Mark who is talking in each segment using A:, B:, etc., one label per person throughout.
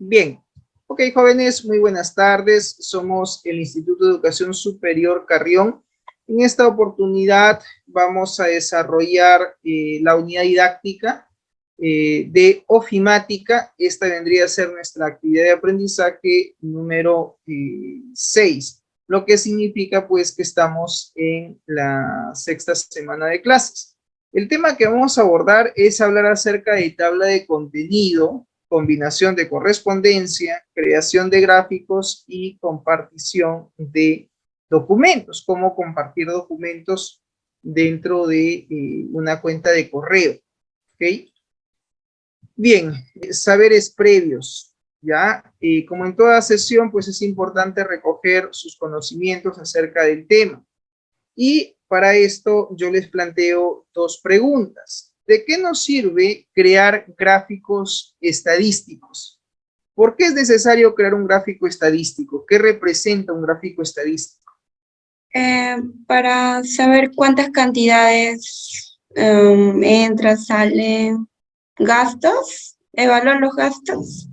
A: Bien, ok, jóvenes, muy buenas tardes. Somos el Instituto de Educación Superior Carrión. En esta oportunidad vamos a desarrollar la unidad didáctica de ofimática. Esta vendría a ser nuestra actividad de aprendizaje número 6, lo que significa pues que estamos en la sexta semana de clases. El tema que vamos a abordar es hablar acerca de tabla de contenido, combinación de correspondencia, creación de gráficos y compartición de documentos, cómo compartir documentos dentro de una cuenta de correo. ¿Ok? Bien, saberes previos, ¿ya? Como en toda sesión, pues es importante recoger sus conocimientos acerca del tema. Y para esto yo les planteo dos preguntas. ¿De qué nos sirve crear gráficos estadísticos? ¿Por qué es necesario crear un gráfico estadístico? ¿Qué representa un gráfico estadístico?
B: Para saber cuántas cantidades entran, salen, gastos, evaluar los gastos.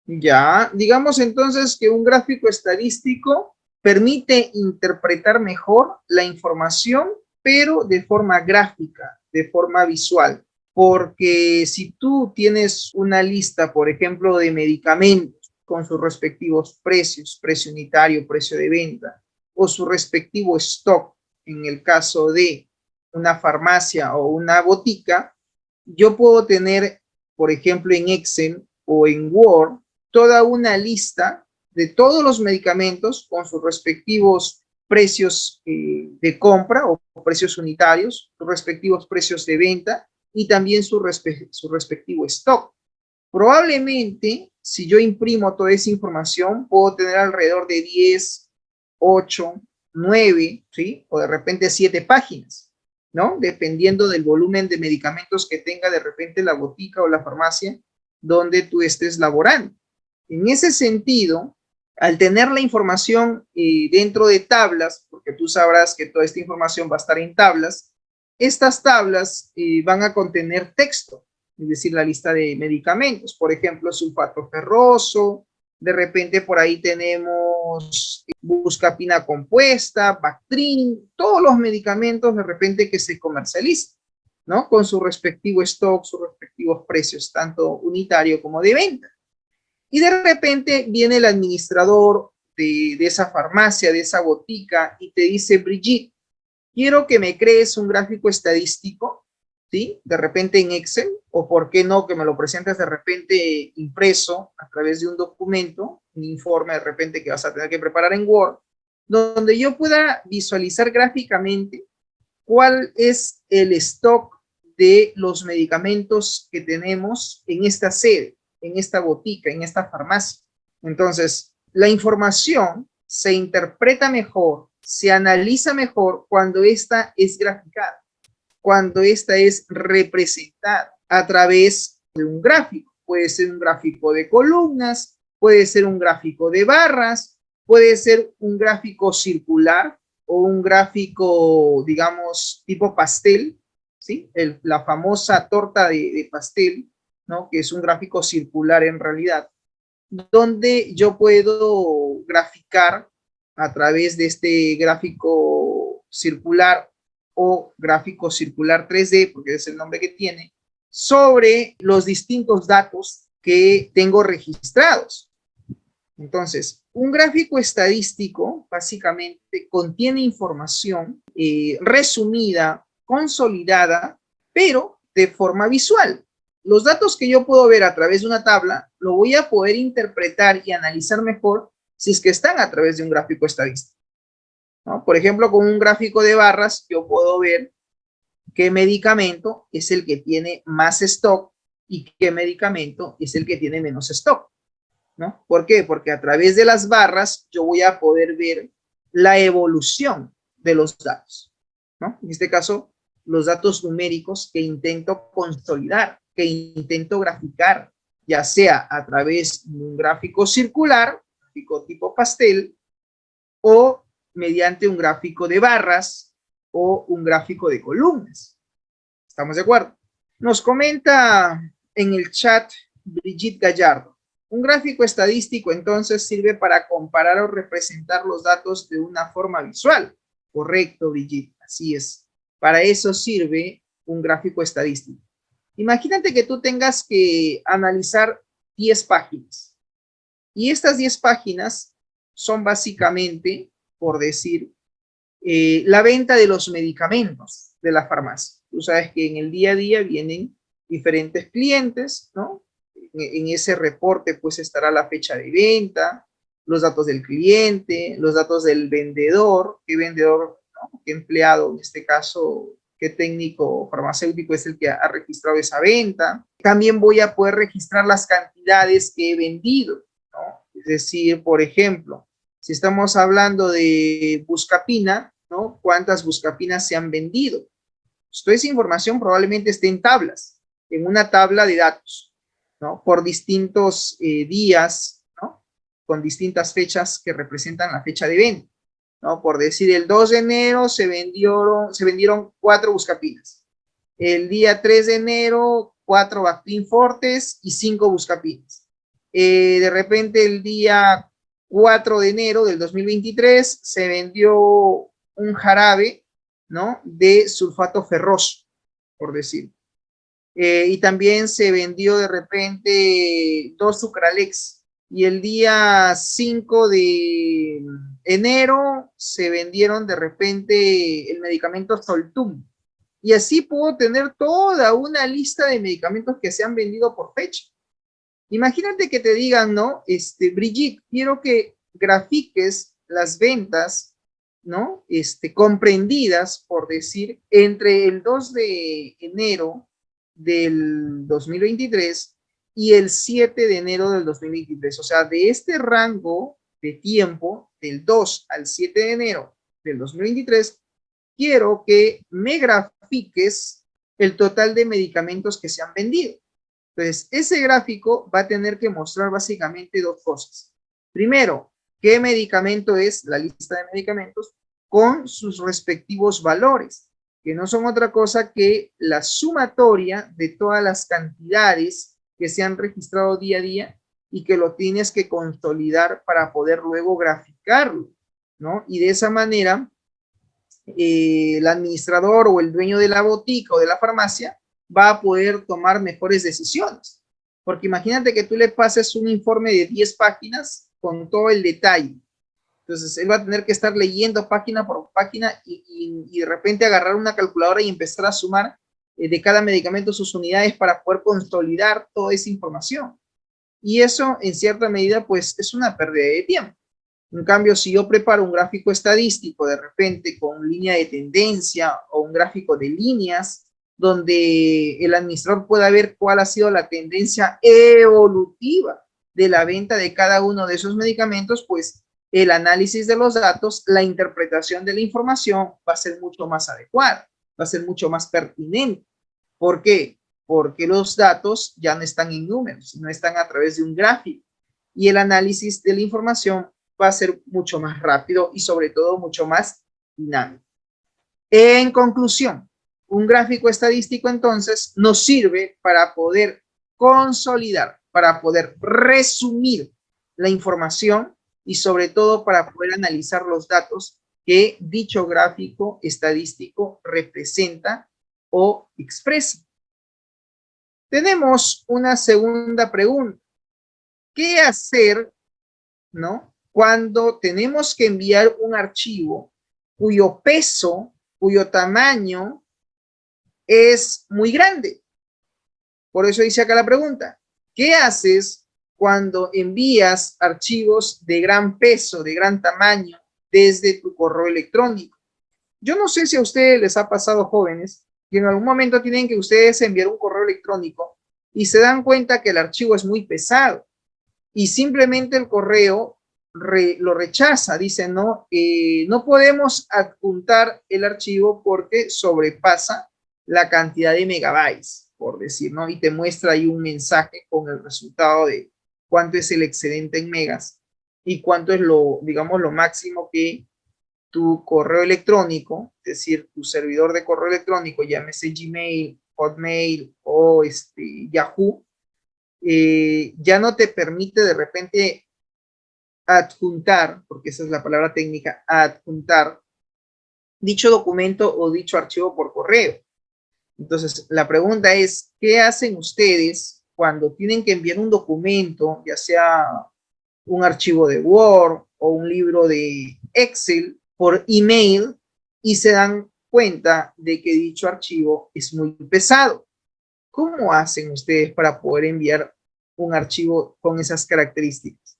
A: Ya, digamos entonces que un gráfico estadístico permite interpretar mejor la información, pero de forma gráfica, de forma visual. Porque si tú tienes una lista, por ejemplo, de medicamentos con sus respectivos precios, precio unitario, precio de venta, o su respectivo stock, en el caso de una farmacia o una botica, yo puedo tener, por ejemplo, en Excel o en Word, toda una lista de todos los medicamentos con sus respectivos precios de compra o precios unitarios, sus respectivos precios de venta y también su respectivo stock. Probablemente, si yo imprimo toda esa información, puedo tener alrededor de 10, 8, 9, ¿sí? O de repente 7 páginas, ¿no? Dependiendo del volumen de medicamentos que tenga de repente la botica o la farmacia donde tú estés laborando. En ese sentido, al tener la información dentro de tablas, porque tú sabrás que toda esta información va a estar en tablas, estas tablas van a contener texto, es decir, la lista de medicamentos, por ejemplo, sulfato ferroso, de repente por ahí tenemos buscapina compuesta, Bactrim, todos los medicamentos de repente que se comercializan, ¿no? Con su respectivo stock, sus respectivos precios, tanto unitario como de venta. Y de repente viene el administrador de esa farmacia, de esa botica, y te dice, Brigitte, quiero que me crees un gráfico estadístico, ¿sí? De repente en Excel, o por qué no, que me lo presentes de repente impreso a través de un documento, un informe de repente que vas a tener que preparar en Word, donde yo pueda visualizar gráficamente cuál es el stock de los medicamentos que tenemos en esta sede, en esta botica, en esta farmacia. Entonces, la información se interpreta mejor, se analiza mejor cuando esta es graficada, cuando esta es representada a través de un gráfico. Puede ser un gráfico de columnas, puede ser un gráfico de barras, puede ser un gráfico circular o un gráfico, digamos, tipo pastel, ¿sí? La famosa torta de pastel, ¿no? Que es un gráfico circular en realidad, donde yo puedo graficar a través de este gráfico circular o gráfico circular 3D, porque es el nombre que tiene, sobre los distintos datos que tengo registrados. Entonces, un gráfico estadístico básicamente contiene información resumida, consolidada, pero de forma visual. Los datos que yo puedo ver a través de una tabla, lo voy a poder interpretar y analizar mejor si es que están a través de un gráfico estadístico, ¿no? Por ejemplo, con un gráfico de barras, yo puedo ver qué medicamento es el que tiene más stock y qué medicamento es el que tiene menos stock, ¿no? ¿Por qué? Porque a través de las barras yo voy a poder ver la evolución de los datos, ¿no? En este caso, los datos numéricos que intento consolidar, que intento graficar, ya sea a través de un gráfico circular, gráfico tipo pastel, o mediante un gráfico de barras, o un gráfico de columnas. ¿Estamos de acuerdo? Nos comenta en el chat Brigitte Gallardo. Un gráfico estadístico entonces sirve para comparar o representar los datos de una forma visual. Correcto, Brigitte, así es. Para eso sirve un gráfico estadístico. Imagínate que tú tengas que analizar 10 páginas. Y estas 10 páginas son básicamente, por decir, la venta de los medicamentos de la farmacia. Tú sabes que en el día a día vienen diferentes clientes, ¿no? En ese reporte pues estará la fecha de venta, los datos del cliente, los datos del vendedor, qué vendedor, ¿no? Qué empleado, en este caso, qué técnico farmacéutico es el que ha registrado esa venta. También voy a poder registrar las cantidades que he vendido, ¿no? Es decir, por ejemplo, si estamos hablando de Buscapina, ¿no? ¿Cuántas Buscapinas se han vendido? Toda esa información probablemente esté en tablas, en una tabla de datos, ¿no? Por distintos días, ¿no? Con distintas fechas que representan la fecha de venta, ¿no? Por decir, el 2 de enero se vendieron 4 Buscapinas. El día 3 de enero, 4 Bactrim Fortes y 5 Buscapinas. De repente, el día 4 de enero del 2023 se vendió un jarabe, ¿no? De sulfato ferroso, por decir. Y también se vendió de repente 2 Sucralex. Y el día 5 de enero se vendieron de repente el medicamento Soltum. Y así puedo tener toda una lista de medicamentos que se han vendido por fecha. Imagínate que te digan, ¿no? Brigitte, quiero que grafiques las ventas, ¿no? Comprendidas, por decir, entre el 2 de enero del 2023 y el 7 de enero del 2023. O sea, de este rango de tiempo, del 2 al 7 de enero del 2023, quiero que me grafiques el total de medicamentos que se han vendido. Entonces, ese gráfico va a tener que mostrar básicamente 2 cosas. Primero, qué medicamento es la lista de medicamentos con sus respectivos valores, que no son otra cosa que la sumatoria de todas las cantidades que se han registrado día a día y que lo tienes que consolidar para poder luego graficarlo, ¿no? Y de esa manera, el administrador o el dueño de la botica o de la farmacia va a poder tomar mejores decisiones. Porque imagínate que tú le pases un informe de 10 páginas con todo el detalle. Entonces, él va a tener que estar leyendo página por página y de repente agarrar una calculadora y empezar a sumar de cada medicamento sus unidades para poder consolidar toda esa información. Y eso, en cierta medida, pues es una pérdida de tiempo. En cambio, si yo preparo un gráfico estadístico de repente con línea de tendencia o un gráfico de líneas, donde el administrador pueda ver cuál ha sido la tendencia evolutiva de la venta de cada uno de esos medicamentos, pues el análisis de los datos, la interpretación de la información va a ser mucho más adecuada, va a ser mucho más pertinente. ¿Por qué? Porque los datos ya no están en números, no están a través de un gráfico. Y el análisis de la información va a ser mucho más rápido y sobre todo mucho más dinámico. En conclusión, un gráfico estadístico entonces nos sirve para poder consolidar, para poder resumir la información y sobre todo para poder analizar los datos que dicho gráfico estadístico representa o expresa. Tenemos una segunda pregunta. ¿Qué hacer, ¿no? Cuando tenemos que enviar un archivo cuyo peso, cuyo tamaño es muy grande? Por eso dice acá la pregunta. ¿Qué haces cuando envías archivos de gran peso, de gran tamaño, desde tu correo electrónico? Yo no sé si a ustedes les ha pasado, jóvenes, que en algún momento tienen que ustedes enviar un correo electrónico y se dan cuenta que el archivo es muy pesado y simplemente el correo lo rechaza, dice no, no podemos adjuntar el archivo porque sobrepasa la cantidad de megabytes, por decir, ¿no? Y te muestra ahí un mensaje con el resultado de cuánto es el excedente en megas y cuánto es lo, digamos, lo máximo que tu correo electrónico, es decir, tu servidor de correo electrónico, llámese Gmail, Hotmail o Yahoo, ya no te permite de repente adjuntar, porque esa es la palabra técnica, adjuntar dicho documento o dicho archivo por correo. Entonces, la pregunta es, ¿qué hacen ustedes cuando tienen que enviar un documento, ya sea un archivo de Word o un libro de Excel por email y se dan cuenta de que dicho archivo es muy pesado? ¿Cómo hacen ustedes para poder enviar un archivo con esas características?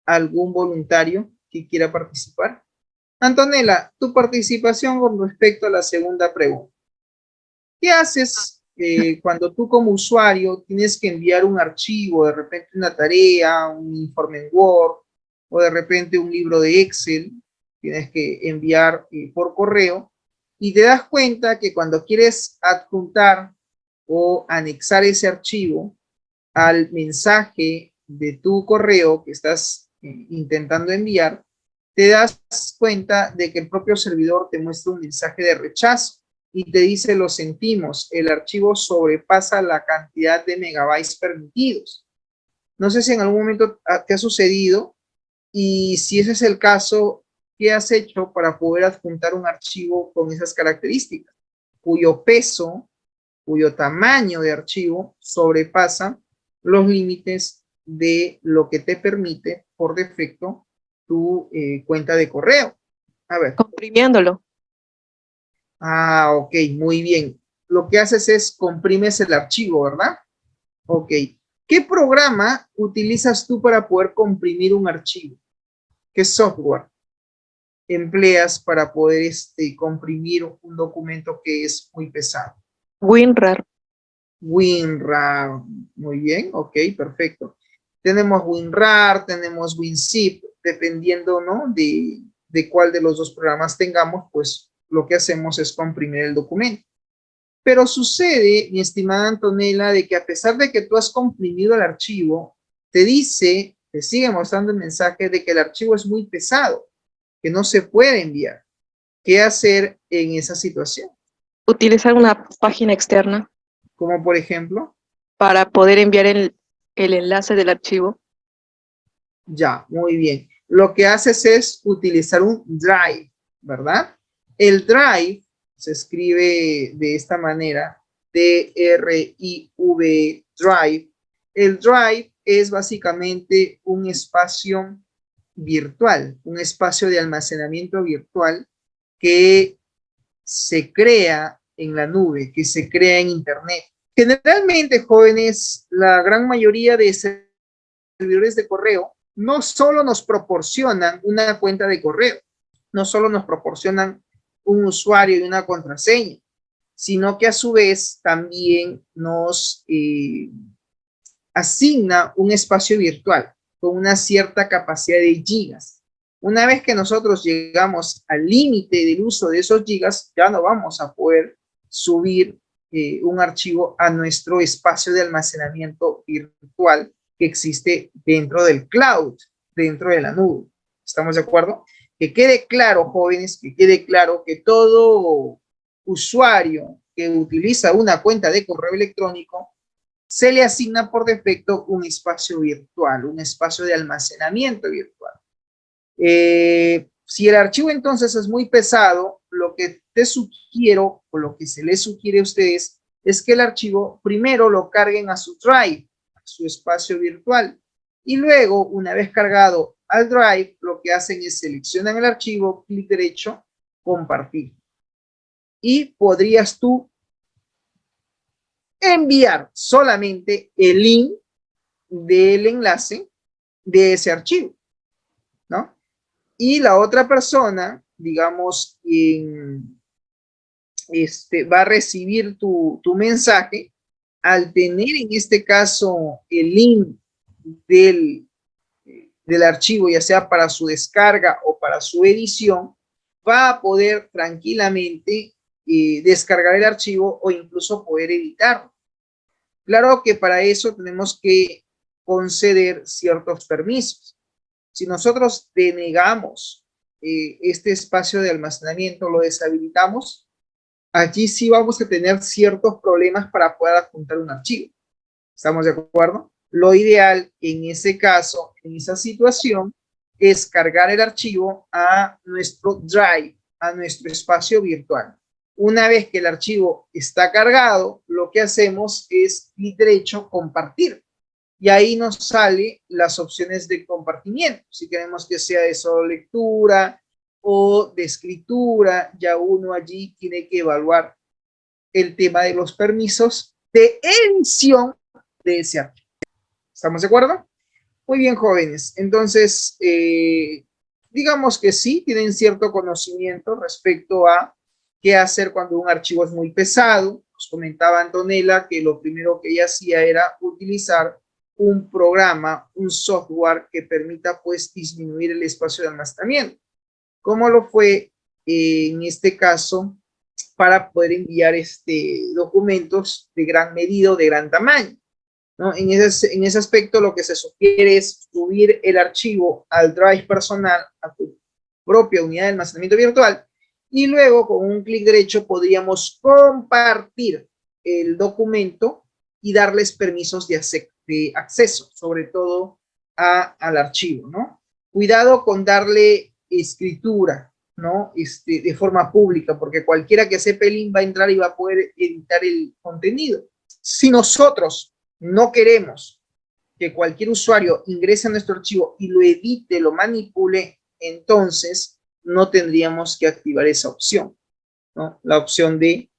A: ¿Algún voluntario que quiera participar? Antonella, tu participación con respecto a la segunda pregunta. ¿Qué haces cuando tú como usuario tienes que enviar un archivo, de repente una tarea, un informe en Word o de repente un libro de Excel, tienes que enviar por correo y te das cuenta que cuando quieres adjuntar o anexar ese archivo al mensaje de tu correo que estás intentando enviar, te das cuenta de que el propio servidor te muestra un mensaje de rechazo y te dice: lo sentimos, el archivo sobrepasa la cantidad de megabytes permitidos. No sé si en algún momento te ha sucedido, y si ese es el caso, ¿qué has hecho para poder adjuntar un archivo con esas características, cuyo peso, cuyo tamaño de archivo sobrepasa los límites de lo que te permite por defecto tu cuenta de correo? A ver.
C: Comprimiéndolo.
A: Ah, ok, muy bien. Lo que haces es comprimes el archivo, ¿verdad? Ok. ¿Qué programa utilizas tú para poder comprimir un archivo? ¿Qué software empleas para poder comprimir un documento que es muy pesado?
C: WinRAR.
A: WinRAR. Muy bien, ok, perfecto. Tenemos WinRAR, tenemos WinZip, dependiendo, ¿no? de cuál de los dos programas tengamos, pues lo que hacemos es comprimir el documento. Pero sucede, mi estimada Antonella, de que a pesar de que tú has comprimido el archivo, te sigue mostrando el mensaje de que el archivo es muy pesado, que no se puede enviar. ¿Qué hacer en esa situación?
C: Utilizar una página externa
A: Como por ejemplo,
C: para poder enviar el enlace del archivo.
A: ya, muy bien. Lo que haces es utilizar un drive, ¿verdad? El drive se escribe de esta manera: D-R-I-V, drive. El drive es básicamente un espacio virtual, un espacio de almacenamiento virtual que se crea en la nube, que se crea en Internet. Generalmente, jóvenes, la gran mayoría de servidores de correo no solo nos proporcionan una cuenta de correo, no solo nos proporcionan un usuario y una contraseña, sino que a su vez también nos asigna un espacio virtual con una cierta capacidad de gigas. Una vez que nosotros llegamos al límite del uso de esos gigas, ya no vamos a poder subir un archivo a nuestro espacio de almacenamiento virtual que existe dentro del cloud, dentro de la nube. ¿Estamos de acuerdo? Que quede claro, jóvenes, que quede claro que todo usuario que utiliza una cuenta de correo electrónico se le asigna por defecto un espacio virtual, un espacio de almacenamiento virtual. Si el archivo entonces es muy pesado, lo que te sugiero o lo que se les sugiere a ustedes es que el archivo primero lo carguen a su drive, a su espacio virtual, y luego, una vez cargado al drive, lo que hacen es seleccionan el archivo, clic derecho, compartir. Y podrías tú enviar solamente el link del enlace de ese archivo, ¿no? Y la otra persona, digamos, va a recibir tu mensaje al tener en este caso el link del archivo, ya sea para su descarga o para su edición, va a poder tranquilamente descargar el archivo o incluso poder editarlo. Claro que para eso tenemos que conceder ciertos permisos. Si nosotros denegamos este espacio de almacenamiento lo deshabilitamos, allí sí vamos a tener ciertos problemas para poder adjuntar un archivo. ¿Estamos de acuerdo? Lo ideal en ese caso, en esa situación, es cargar el archivo a nuestro drive, a nuestro espacio virtual. Una vez que el archivo está cargado, lo que hacemos es clic derecho, compartir. Y ahí nos sale las opciones de compartimiento. Si queremos que sea de solo lectura o de escritura, ya uno allí tiene que evaluar el tema de los permisos de edición de ese archivo. ¿Estamos de acuerdo? Muy bien, jóvenes. Entonces, digamos que sí, tienen cierto conocimiento respecto a qué hacer cuando un archivo es muy pesado. Nos comentaba Antonella que lo primero que ella hacía era utilizar un programa, un software que permita pues disminuir el espacio de almacenamiento. ¿Cómo lo fue en este caso para poder enviar documentos de gran medida, de gran tamaño? ¿No? En ese aspecto lo que se sugiere es subir el archivo al drive personal, a tu propia unidad de almacenamiento virtual, y luego con un clic derecho podríamos compartir el documento y darles permisos de acceso, sobre todo al archivo, ¿no? Cuidado con darle escritura, ¿no? De forma pública, porque cualquiera que sepa el link va a entrar y va a poder editar el contenido. Si nosotros no queremos que cualquier usuario ingrese a nuestro archivo y lo edite, lo manipule, entonces no tendríamos que activar esa opción, ¿no? La opción de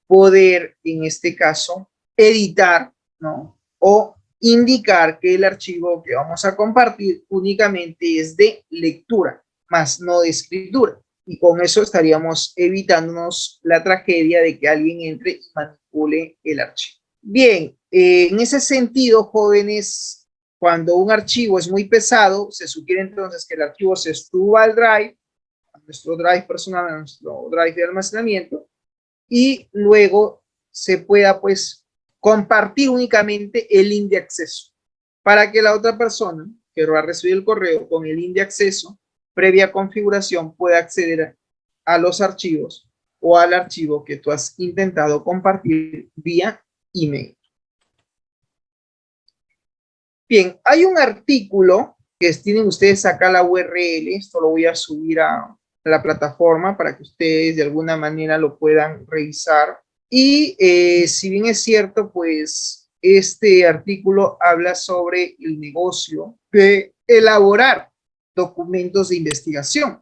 A: poder, en este caso, editar, ¿no? O indicar que el archivo que vamos a compartir únicamente es de lectura, más no de escritura. Y con eso estaríamos evitándonos la tragedia de que alguien entre y manipule el archivo. Bien, en ese sentido, jóvenes, cuando un archivo es muy pesado, se sugiere entonces que el archivo se suba al drive, a nuestro drive personal, a nuestro drive de almacenamiento, y luego se pueda pues compartir únicamente el link de acceso para que la otra persona que va a recibir el correo con el link de acceso previa configuración pueda acceder a los archivos o al archivo que tú has intentado compartir vía email. Bien, hay un artículo que tienen ustedes acá la URL, esto lo voy a subir a la plataforma para que ustedes de alguna manera lo puedan revisar. Y si bien es cierto, pues este artículo habla sobre el negocio de elaborar documentos de investigación,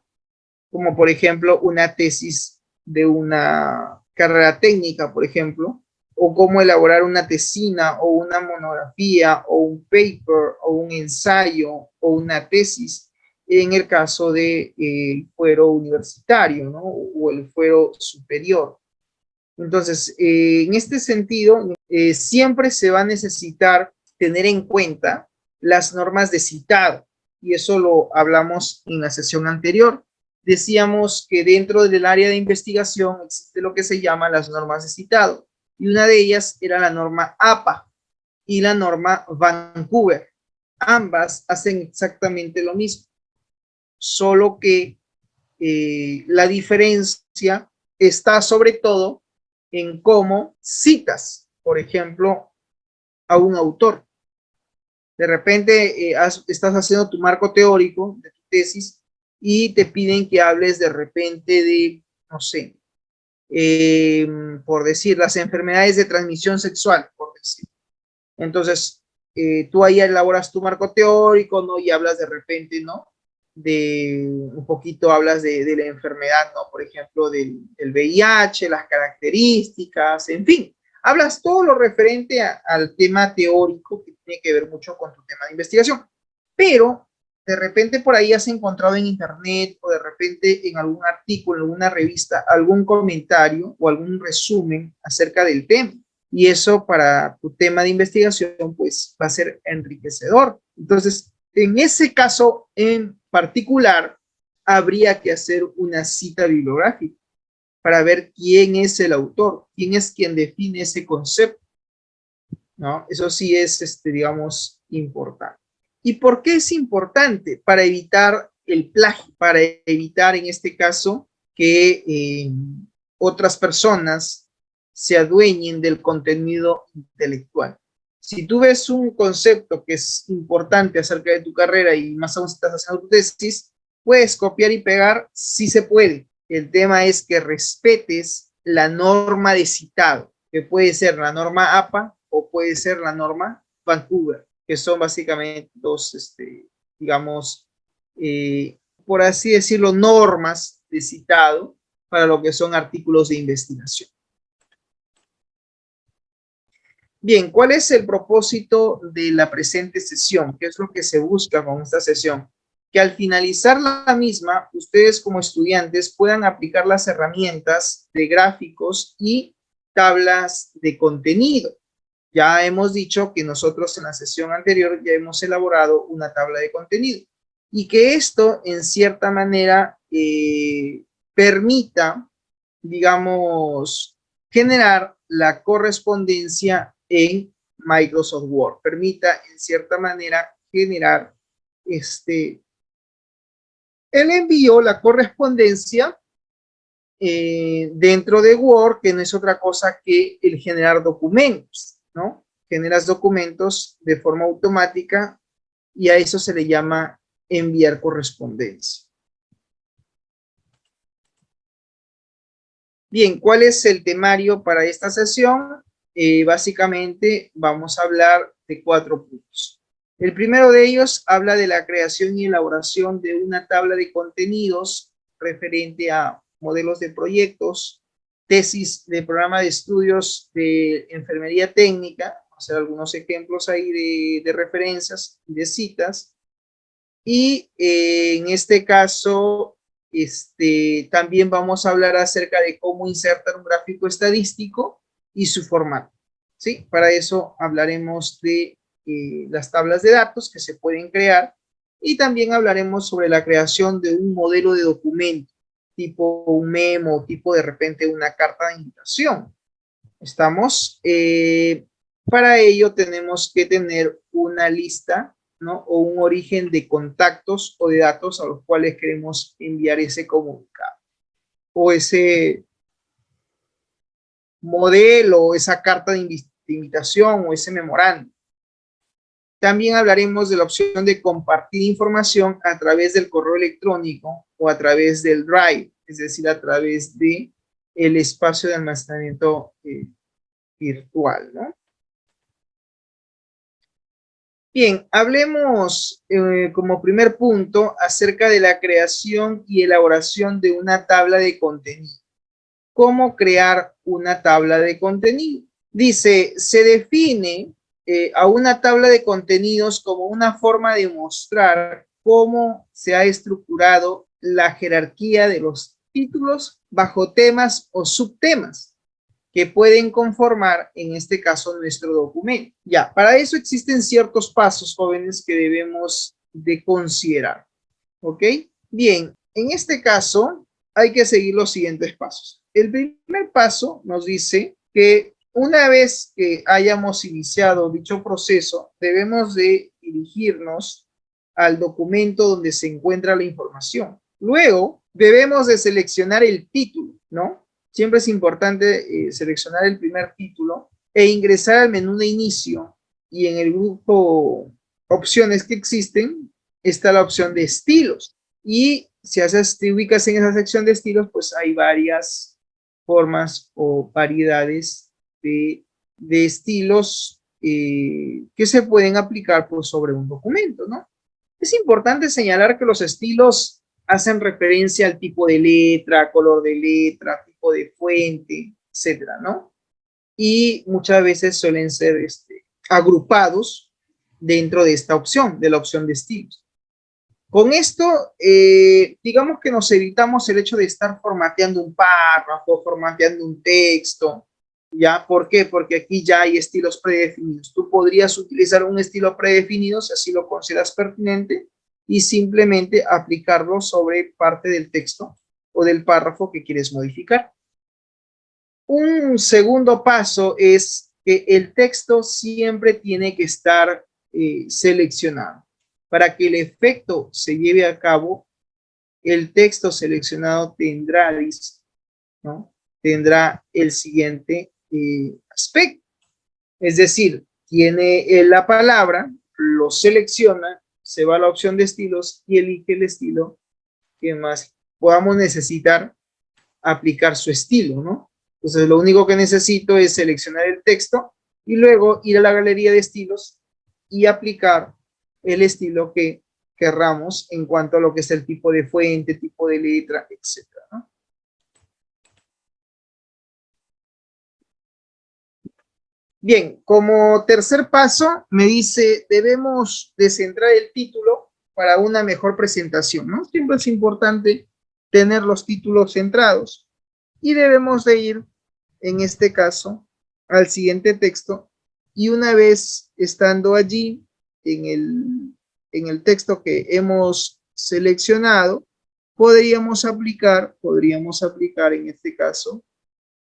A: como por ejemplo una tesis de una carrera técnica, por ejemplo, o cómo elaborar una tesina o una monografía o un paper o un ensayo o una tesis en el caso del fuero universitario, ¿no? O el fuero superior. Entonces, en este sentido, siempre se va a necesitar tener en cuenta las normas de citado, y eso lo hablamos en la sesión anterior. Decíamos que dentro del área de investigación existe lo que se llama las normas de citado, y una de ellas era la norma APA y la norma Vancouver. Ambas hacen exactamente lo mismo, solo que la diferencia está sobre todo en cómo citas, por ejemplo, a un autor. De repente estás haciendo tu marco teórico de tu tesis y te piden que hables de repente de, no sé, por decir, las enfermedades de transmisión sexual, por decir. Entonces, tú ahí elaboras tu marco teórico, ¿no? Y hablas de repente, ¿no? De un poquito hablas de la enfermedad, ¿no? Por ejemplo, del VIH, las características, en fin. Hablas todo lo referente al tema teórico que tiene que ver mucho con tu tema de investigación. Pero de repente por ahí has encontrado en internet o de repente en algún artículo, en alguna revista, algún comentario o algún resumen acerca del tema. Y eso para tu tema de investigación pues va a ser enriquecedor. Entonces, en ese caso en particular, habría que hacer una cita bibliográfica para ver quién es el autor, quién es quien define ese concepto, ¿no? Eso sí es, digamos, importante. ¿Y por qué es importante? Para evitar el plagio, para evitar en este caso que otras personas se adueñen del contenido intelectual. Si tú ves un concepto que es importante acerca de tu carrera y más aún si estás haciendo tu tesis, puedes copiar y pegar, sí se puede. El tema es que respetes la norma de citado, que puede ser la norma APA o puede ser la norma Vancouver, que son básicamente dos, digamos, por así decirlo, normas de citado para lo que son artículos de investigación. Bien, ¿cuál es el propósito de la presente sesión? ¿Qué es lo que se busca con esta sesión? Que al finalizar la misma, ustedes como estudiantes puedan aplicar las herramientas de gráficos y tablas de contenido. Ya hemos dicho que nosotros en la sesión anterior ya hemos elaborado una tabla de contenido y que esto en cierta manera permita, digamos, generar la correspondencia en Microsoft Word, permita en cierta manera generar el envío, la correspondencia dentro de Word, que no es otra cosa que el generar documentos, ¿no? Generas documentos de forma automática y a eso se le llama enviar correspondencia. Bien, ¿cuál es el temario para esta sesión? Básicamente vamos a hablar de 4 puntos. El primero de ellos habla de la creación y elaboración de una tabla de contenidos referente a modelos de proyectos, tesis de programa de estudios de enfermería técnica, hacer algunos ejemplos ahí de referencias y de citas. Y en este caso, también vamos a hablar acerca de cómo insertar un gráfico estadístico y su formato, ¿sí? Para eso hablaremos de las tablas de datos que se pueden crear y también hablaremos sobre la creación de un modelo de documento, tipo un memo, tipo de repente una carta de invitación. ¿Estamos? Para ello tenemos que tener una lista, ¿no? O un origen de contactos o de datos a los cuales queremos enviar ese comunicado o ese modelo o esa carta de invitación o ese memorando. También hablaremos de la opción de compartir información a través del correo electrónico o a través del Drive, es decir, a través de el espacio de almacenamiento virtual, ¿no? Bien, hablemos como primer punto acerca de la creación y elaboración de una tabla de contenido. ¿Cómo crear una tabla de contenido? Dice, se define a una tabla de contenidos como una forma de mostrar cómo se ha estructurado la jerarquía de los títulos bajo temas o subtemas que pueden conformar, en este caso, nuestro documento. Ya, para eso existen ciertos pasos, jóvenes, que debemos de considerar. ¿Ok? Bien, en este caso hay que seguir los siguientes pasos. El primer paso nos dice que una vez que hayamos iniciado dicho proceso, debemos de dirigirnos al documento donde se encuentra la información. Luego, debemos de seleccionar el título, ¿no? Siempre es importante seleccionar el primer título e ingresar al menú de inicio y en el grupo opciones que existen está la opción de estilos y si te ubicas en esa sección de estilos, pues hay varias formas o variedades de estilos que se pueden aplicar pues, sobre un documento, ¿no? Es importante señalar que los estilos hacen referencia al tipo de letra, color de letra, tipo de fuente, etcétera, ¿no? Y muchas veces suelen ser agrupados dentro de esta opción, de la opción de estilos. Con esto, digamos que nos evitamos el hecho de estar formateando un párrafo, formateando un texto, ¿ya? ¿Por qué? Porque aquí ya hay estilos predefinidos. Tú podrías utilizar un estilo predefinido si así lo consideras pertinente y simplemente aplicarlo sobre parte del texto o del párrafo que quieres modificar. Un segundo paso es que el texto siempre tiene que estar seleccionado. Para que el efecto se lleve a cabo, el texto seleccionado tendrá, ¿no? Tendrá el siguiente aspecto. Es decir, tiene la palabra, lo selecciona, se va a la opción de estilos y elige el estilo que más podamos necesitar aplicar su estilo, ¿no? Entonces, lo único que necesito es seleccionar el texto y luego ir a la galería de estilos y aplicar el estilo que querramos en cuanto a lo que es el tipo de fuente, tipo de letra, etcétera, ¿no? Bien, como tercer paso, me dice, debemos descentrar el título para una mejor presentación, ¿no? Siempre es importante tener los títulos centrados y debemos de ir, en este caso, al siguiente texto y una vez estando allí en el texto que hemos seleccionado, podríamos aplicar en este caso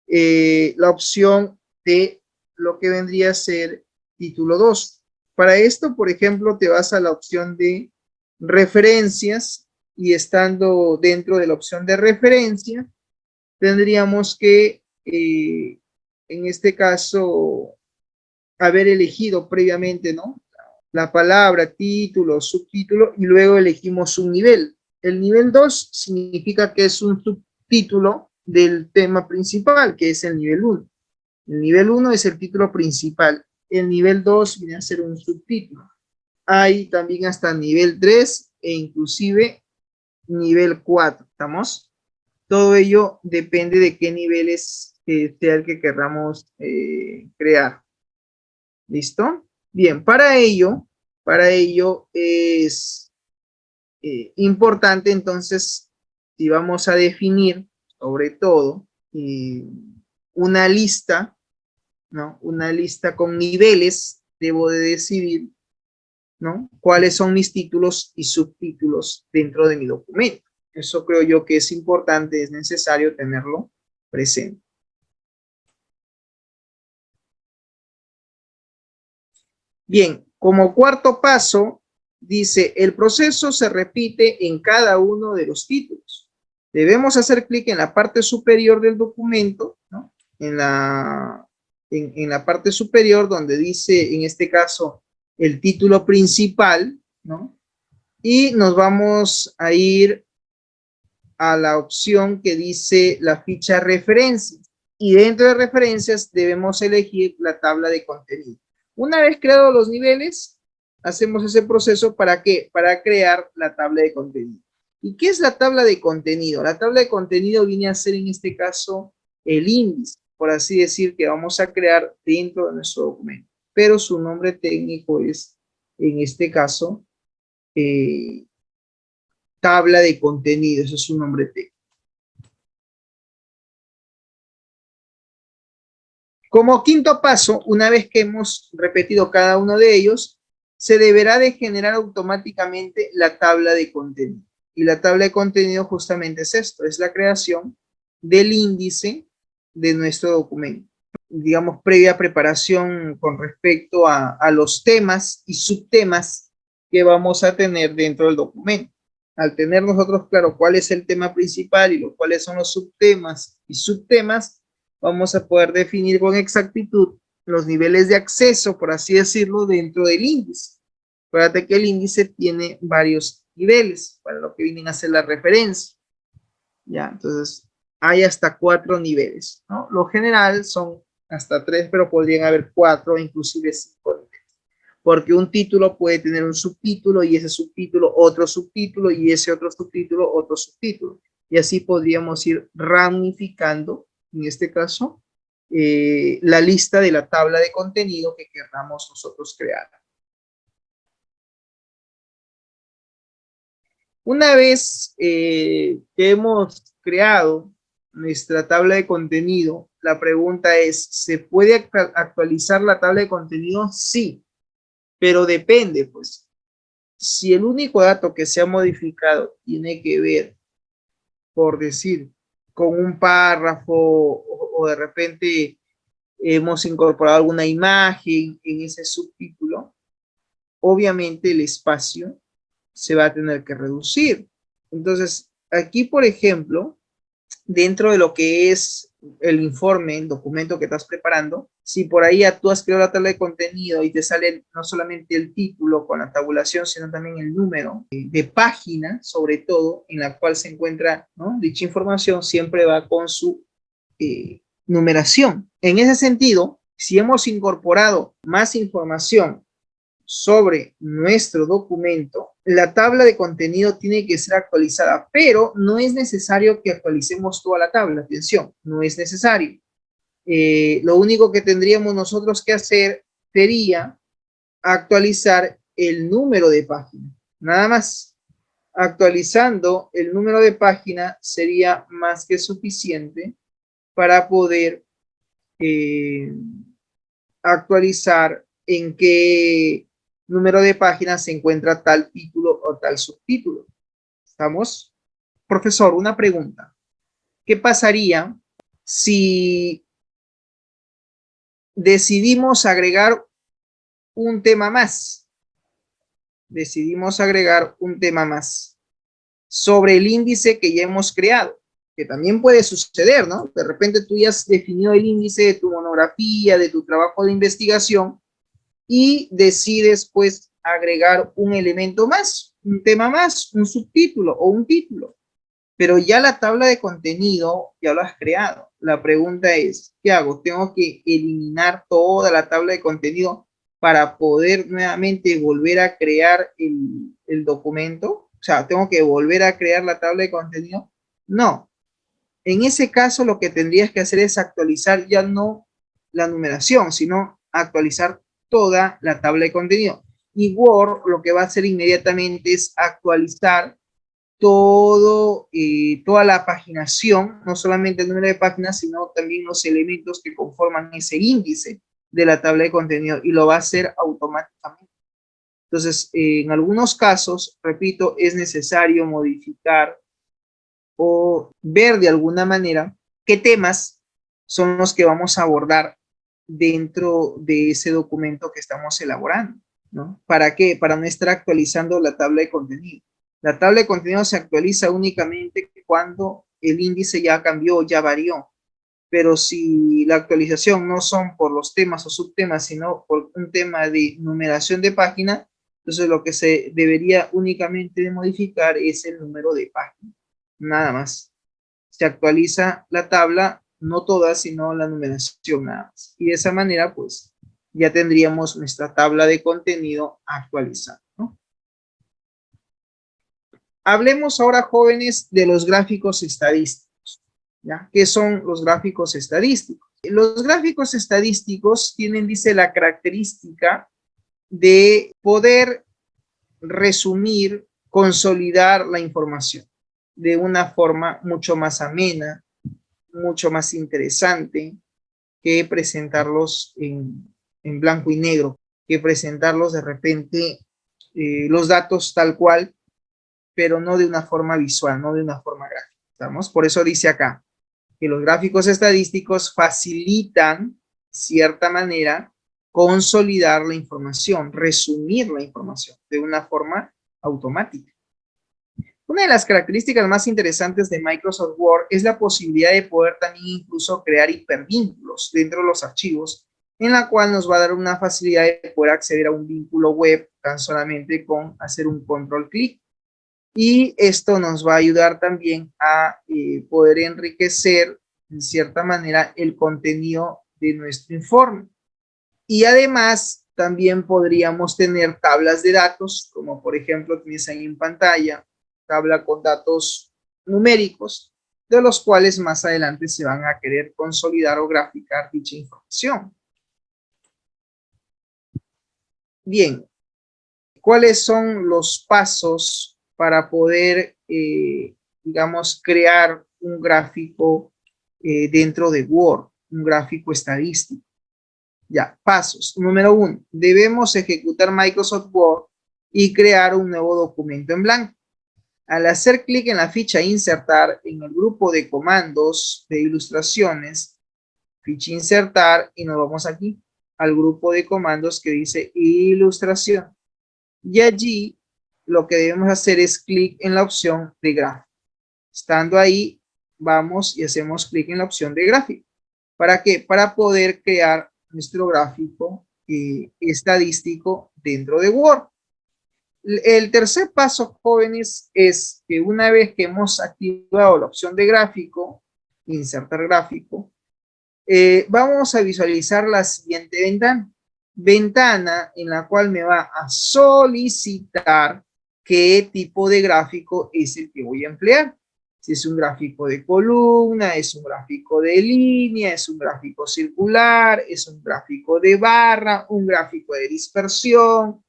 A: la opción de lo que vendría a ser título 2. Para esto, por ejemplo, te vas a la opción de referencias y estando dentro de la opción de referencia, tendríamos que, en este caso, haber elegido previamente, ¿no? La palabra, título, subtítulo, y luego elegimos un nivel. El nivel 2 significa que es un subtítulo del tema principal, que es el nivel 1. El nivel 1 es el título principal. El nivel 2 viene a ser un subtítulo. Hay también hasta nivel 3 e inclusive nivel 4. ¿Estamos? Todo ello depende de qué niveles sea el que querramos crear. ¿Listo? Bien, para ello es importante entonces, si vamos a definir sobre todo una lista, ¿no? Una lista con niveles, debo de decidir, ¿no? Cuáles son mis títulos y subtítulos dentro de mi documento. Eso creo yo que es importante, es necesario tenerlo presente. Bien, como cuarto paso, dice, el proceso se repite en cada uno de los títulos. Debemos hacer clic en la parte superior del documento, ¿no? En la parte superior donde dice, en este caso, el título principal, ¿no? Y nos vamos a ir a la opción que dice la ficha referencias. Y dentro de referencias debemos elegir la tabla de contenido. Una vez creados los niveles, hacemos ese proceso ¿para qué? Para crear la tabla de contenido. ¿Y qué es la tabla de contenido? La tabla de contenido viene a ser en este caso el índice, por así decir, que vamos a crear dentro de nuestro documento. Pero su nombre técnico es, en este caso, tabla de contenido. Eso es su nombre técnico. Como quinto paso, una vez que hemos repetido cada uno de ellos, se deberá de generar automáticamente la tabla de contenido. Y la tabla de contenido justamente es esto, es la creación del índice de nuestro documento. Digamos, previa preparación con respecto a los temas y subtemas que vamos a tener dentro del documento. Al tener nosotros claro cuál es el tema principal y cuáles son los subtemas y subtemas, vamos a poder definir con exactitud los niveles de acceso, por así decirlo, dentro del índice. Acuérdate que el índice tiene varios niveles para lo que vienen a ser las referencias. Ya, entonces hay hasta 4 niveles, ¿no? Lo general son hasta 3, pero podrían haber 4, inclusive 5 niveles. Porque un título puede tener un subtítulo y ese subtítulo otro subtítulo y ese otro subtítulo otro subtítulo. Y así podríamos ir ramificando, en este caso, la lista de la tabla de contenido que queramos nosotros crear. Una vez que hemos creado nuestra tabla de contenido, la pregunta es, ¿se puede actualizar la tabla de contenido? Sí, pero depende, pues. Si el único dato que se ha modificado tiene que ver, por decir, con un párrafo o de repente hemos incorporado alguna imagen en ese subtítulo, obviamente el espacio se va a tener que reducir. Entonces, aquí, por ejemplo, dentro de lo que es el informe, el documento que estás preparando, si por ahí ya tú has creado la tabla de contenido y te sale no solamente el título con la tabulación, sino también el número de página, sobre todo, en la cual se encuentra, ¿no?, dicha información, siempre va con su numeración. En ese sentido, si hemos incorporado más información sobre nuestro documento, la tabla de contenido tiene que ser actualizada, pero no es necesario que actualicemos toda la tabla. Atención, no es necesario. Lo único que tendríamos nosotros que hacer sería actualizar el número de página. Nada más. Actualizando el número de página sería más que suficiente para poder actualizar en qué número de páginas se encuentra tal título o tal subtítulo. ¿Estamos? Profesor, una pregunta. ¿Qué pasaría si decidimos agregar un tema más? Decidimos agregar un tema más sobre el índice que ya hemos creado, que también puede suceder, ¿no? De repente tú ya has definido el índice de tu monografía, de tu trabajo de investigación, y decides pues agregar un elemento más, un tema más, un subtítulo o un título. Pero ya la tabla de contenido ya lo has creado. La pregunta es, ¿qué hago? ¿Tengo que eliminar toda la tabla de contenido para poder nuevamente volver a crear el documento? O sea, ¿tengo que volver a crear la tabla de contenido? No. En ese caso, lo que tendrías que hacer es actualizar ya no la numeración, sino actualizar toda la tabla de contenido. Y Word lo que va a hacer inmediatamente es actualizar toda la paginación, no solamente el número de páginas, sino también los elementos que conforman ese índice de la tabla de contenido, y lo va a hacer automáticamente. Entonces, en algunos casos, repito, es necesario modificar o ver de alguna manera qué temas son los que vamos a abordar dentro de ese documento que estamos elaborando, ¿no? ¿Para qué? Para no estar actualizando la tabla de contenido. La tabla de contenido se actualiza únicamente cuando el índice ya cambió, ya varió. Pero si la actualización no son por los temas o subtemas, sino por un tema de numeración de página, entonces lo que se debería únicamente de modificar es el número de página. Nada más. Se actualiza la tabla, no toda, sino la numeración nada más. Y de esa manera, pues, ya tendríamos nuestra tabla de contenido actualizada, ¿no? Hablemos ahora, jóvenes, de los gráficos estadísticos, ¿ya? ¿Qué son los gráficos estadísticos? Los gráficos estadísticos tienen, dice, la característica de poder resumir, consolidar la información de una forma mucho más amena, mucho más interesante que presentarlos en blanco y negro, que presentarlos de repente los datos tal cual, pero no de una forma visual, no de una forma gráfica. ¿Estamos? Por eso dice acá que los gráficos estadísticos facilitan, de cierta manera, consolidar la información, resumir la información de una forma automática. Una de las características más interesantes de Microsoft Word es la posibilidad de poder también incluso crear hipervínculos dentro de los archivos, en la cual nos va a dar una facilidad de poder acceder a un vínculo web tan solamente con hacer un control clic. Y esto nos va a ayudar también a poder enriquecer, de cierta manera, el contenido de nuestro informe. Y además, también podríamos tener tablas de datos, como por ejemplo tienes ahí en pantalla, tabla con datos numéricos, de los cuales más adelante se van a querer consolidar o graficar dicha información. Bien, ¿cuáles son los pasos para poder, digamos, crear un gráfico dentro de Word, un gráfico estadístico? Ya, pasos. Número 1, debemos ejecutar Microsoft Word y crear un nuevo documento en blanco. Al hacer clic en la ficha insertar en el grupo de comandos de ilustraciones, ficha insertar, y nos vamos aquí al grupo de comandos que dice ilustración. Y allí lo que debemos hacer es clic en la opción de gráfico. Estando ahí, vamos y hacemos clic en la opción de gráfico. ¿Para qué? Para poder crear nuestro gráfico estadístico dentro de Word. El tercer paso, jóvenes, es que una vez que hemos activado la opción de gráfico, insertar gráfico, vamos a visualizar la siguiente ventana en la cual me va a solicitar qué tipo de gráfico es el que voy a emplear. Si es un gráfico de columna, es un gráfico de línea, es un gráfico circular, es un gráfico de barra, un gráfico de dispersión,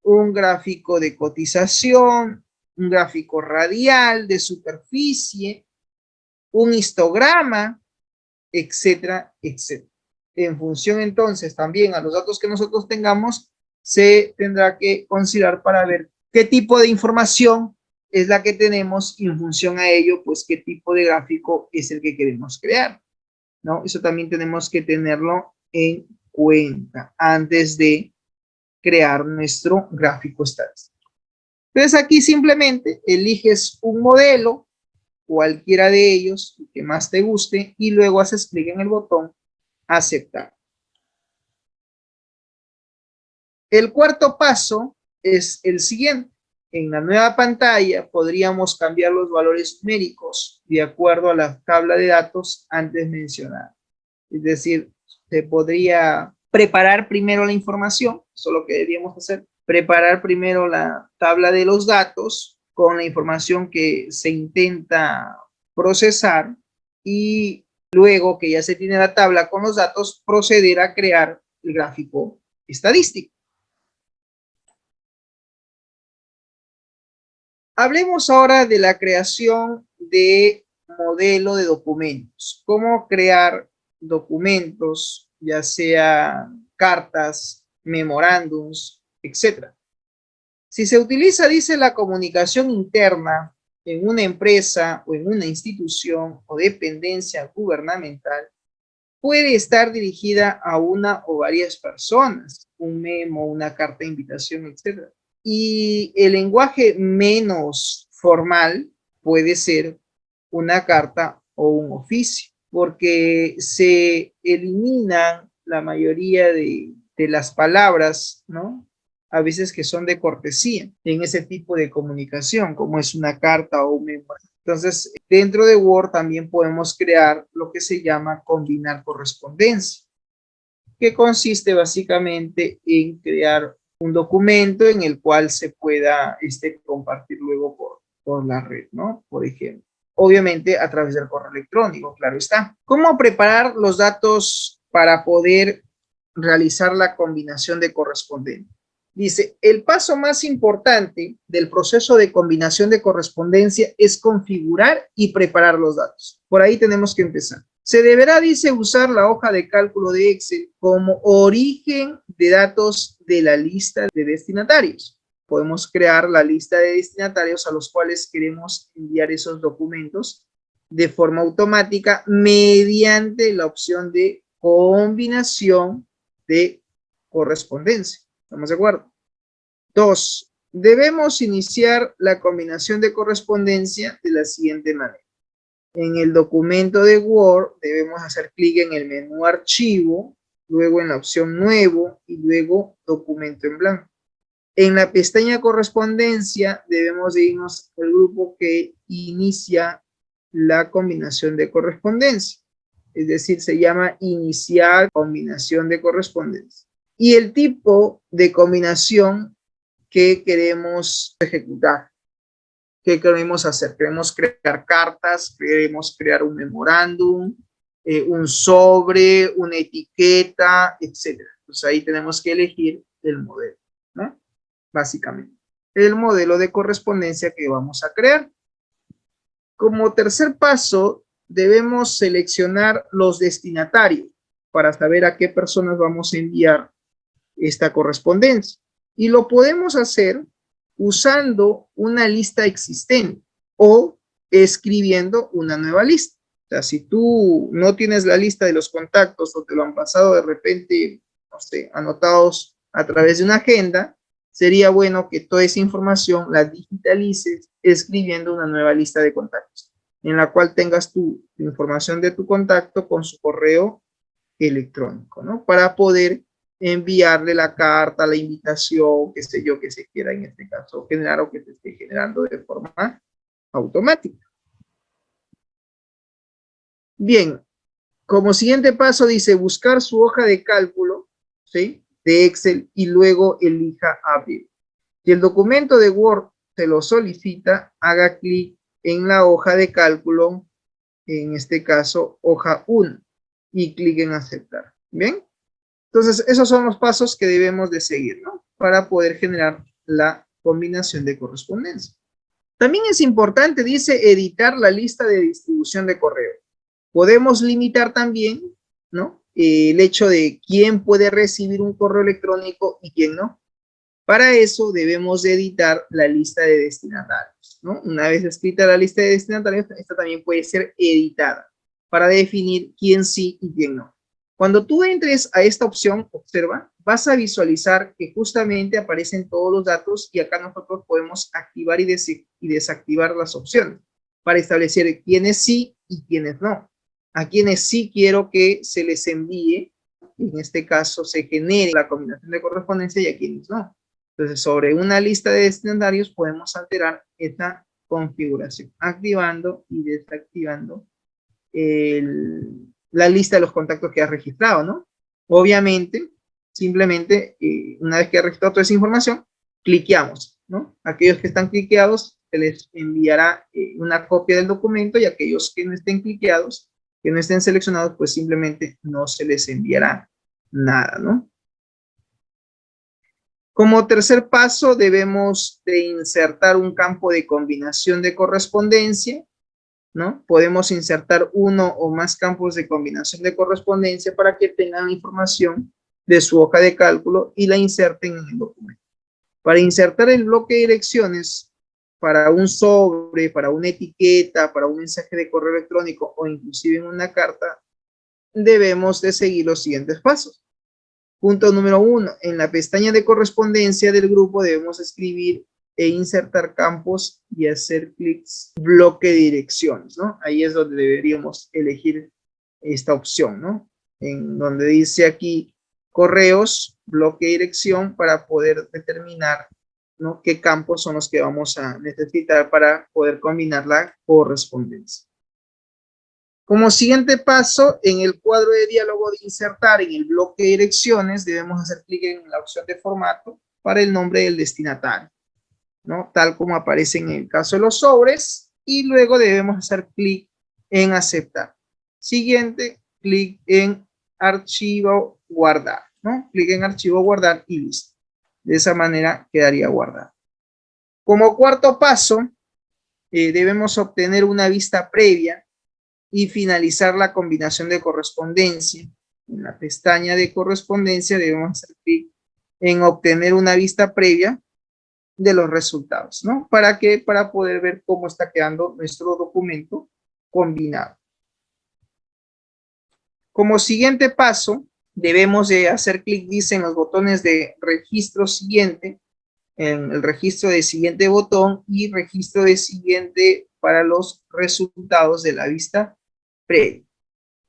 A: un gráfico de cotización, un gráfico radial, de superficie, un histograma, etcétera, etcétera. En función entonces también a los datos que nosotros tengamos, se tendrá que considerar para ver qué tipo de información es la que tenemos y en función a ello, pues qué tipo de gráfico es el que queremos crear, ¿no? Eso también tenemos que tenerlo en cuenta antes de crear nuestro gráfico estadístico. Entonces aquí simplemente eliges un modelo, cualquiera de ellos, el que más te guste, y luego haces clic en el botón aceptar. El cuarto paso es el siguiente. En la nueva pantalla podríamos cambiar los valores numéricos de acuerdo a la tabla de datos antes mencionada. Es decir, se podría preparar primero la información, eso es lo que deberíamos hacer, preparar primero la tabla de los datos con la información que se intenta procesar y luego que ya se tiene la tabla con los datos, proceder a crear el gráfico estadístico. Hablemos ahora de la creación de modelo de documentos. ¿Cómo crear documentos, ya sea cartas, memorándums, etcétera? Si se utiliza, dice, la comunicación interna en una empresa o en una institución o dependencia gubernamental, puede estar dirigida a una o varias personas, un memo, una carta de invitación, etcétera. Y el lenguaje menos formal puede ser una carta o un oficio, porque se eliminan la mayoría de las palabras, ¿no? A veces que son de cortesía en ese tipo de comunicación, como es una carta o un memo. Entonces, dentro de Word también podemos crear lo que se llama combinar correspondencia, que consiste básicamente en crear un documento en el cual se pueda compartir luego por la red, ¿no? Por ejemplo. Obviamente a través del correo electrónico, claro está. ¿Cómo preparar los datos para poder realizar la combinación de correspondencia? Dice, el paso más importante del proceso de combinación de correspondencia es configurar y preparar los datos. Por ahí tenemos que empezar. Se deberá, dice, usar la hoja de cálculo de Excel como origen de datos de la lista de destinatarios. Podemos crear la lista de destinatarios a los cuales queremos enviar esos documentos de forma automática mediante la opción de combinación de correspondencia. ¿Estamos de acuerdo? 2. Debemos iniciar la combinación de correspondencia de la siguiente manera. En el documento de Word debemos hacer clic en el menú archivo, luego en la opción nuevo y luego documento en blanco. En la pestaña correspondencia debemos de irnos al grupo que inicia la combinación de correspondencia. Es decir, se llama iniciar combinación de correspondencia. Y el tipo de combinación que queremos ejecutar. ¿Qué queremos hacer? Queremos crear cartas, queremos crear un memorándum, un sobre, una etiqueta, etc. Entonces ahí tenemos que elegir el modelo, ¿no? Básicamente, el modelo de correspondencia que vamos a crear. Como tercer paso, debemos seleccionar los destinatarios para saber a qué personas vamos a enviar esta correspondencia. Y lo podemos hacer usando una lista existente o escribiendo una nueva lista. O sea, si tú no tienes la lista de los contactos o te lo han pasado de repente, no sé, anotados a través de una agenda, sería bueno que toda esa información la digitalices escribiendo una nueva lista de contactos. en la cual tengas tu información de tu contacto con su correo electrónico, ¿no? Para poder enviarle la carta, la invitación, qué sé yo, que se quiera en este caso generar o que se esté generando de forma automática. Bien, como siguiente paso dice buscar su hoja de cálculo, ¿sí? De Excel y luego elija abrir. Si el documento de Word se lo solicita, haga clic en la hoja de cálculo, en este caso hoja 1, y clic en aceptar. Bien, entonces esos son los pasos que debemos de seguir, ¿no? Para poder generar la combinación de correspondencia. También es importante, dice, editar la lista de distribución de correo. Podemos limitar también, ¿no? El hecho de quién puede recibir un correo electrónico y quién no. Para eso debemos de editar la lista de destinatarios, ¿no? Una vez escrita la lista de destinatarios, esta también puede ser editada para definir quién sí y quién no. Cuando tú entres a esta opción, observa, vas a visualizar que justamente aparecen todos los datos y acá nosotros podemos activar y desactivar las opciones para establecer quiénes sí y quiénes no. A quienes sí quiero que se les envíe, en este caso se genere la combinación de correspondencia, y a quienes no. Entonces, sobre una lista de destinatarios podemos alterar esta configuración, activando y desactivando la lista de los contactos que has registrado, ¿no? Obviamente, simplemente, una vez que has registrado toda esa información, cliqueamos, ¿no? Aquellos que están cliqueados, se les enviará una copia del documento, y aquellos que no estén cliqueados, que no estén seleccionados, pues simplemente no se les enviará nada, ¿no? Como tercer paso, debemos de insertar un campo de combinación de correspondencia, ¿no? Podemos insertar uno o más campos de combinación de correspondencia para que tengan información de su hoja de cálculo y la inserten en el documento. Para insertar el bloque de direcciones para un sobre, para una etiqueta, para un mensaje de correo electrónico o inclusive en una carta, debemos de seguir los siguientes pasos. Punto número 1, en la pestaña de correspondencia del grupo debemos escribir e insertar campos y hacer clics bloque de direcciones, ¿no? Ahí es donde deberíamos elegir esta opción, ¿no? En donde dice aquí correos, bloque de dirección, para poder determinar, ¿no?, qué campos son los que vamos a necesitar para poder combinar la correspondencia. Como siguiente paso, en el cuadro de diálogo de insertar en el bloque de direcciones, debemos hacer clic en la opción de formato para el nombre del destinatario, ¿no? Tal como aparece en el caso de los sobres, y luego debemos hacer clic en aceptar. Siguiente, clic en archivo guardar, ¿no? Clic en archivo guardar y listo. De esa manera quedaría guardado. Como cuarto paso, debemos obtener una vista previa y finalizar la combinación de correspondencia. En la pestaña de correspondencia debemos hacer clic en obtener una vista previa de los resultados, ¿no? ¿Para qué? Para poder ver cómo está quedando nuestro documento combinado. Como siguiente paso, debemos de hacer clic, dice, en los botones de registro siguiente, en el registro de siguiente botón y registro de siguiente para los resultados de la vista previa.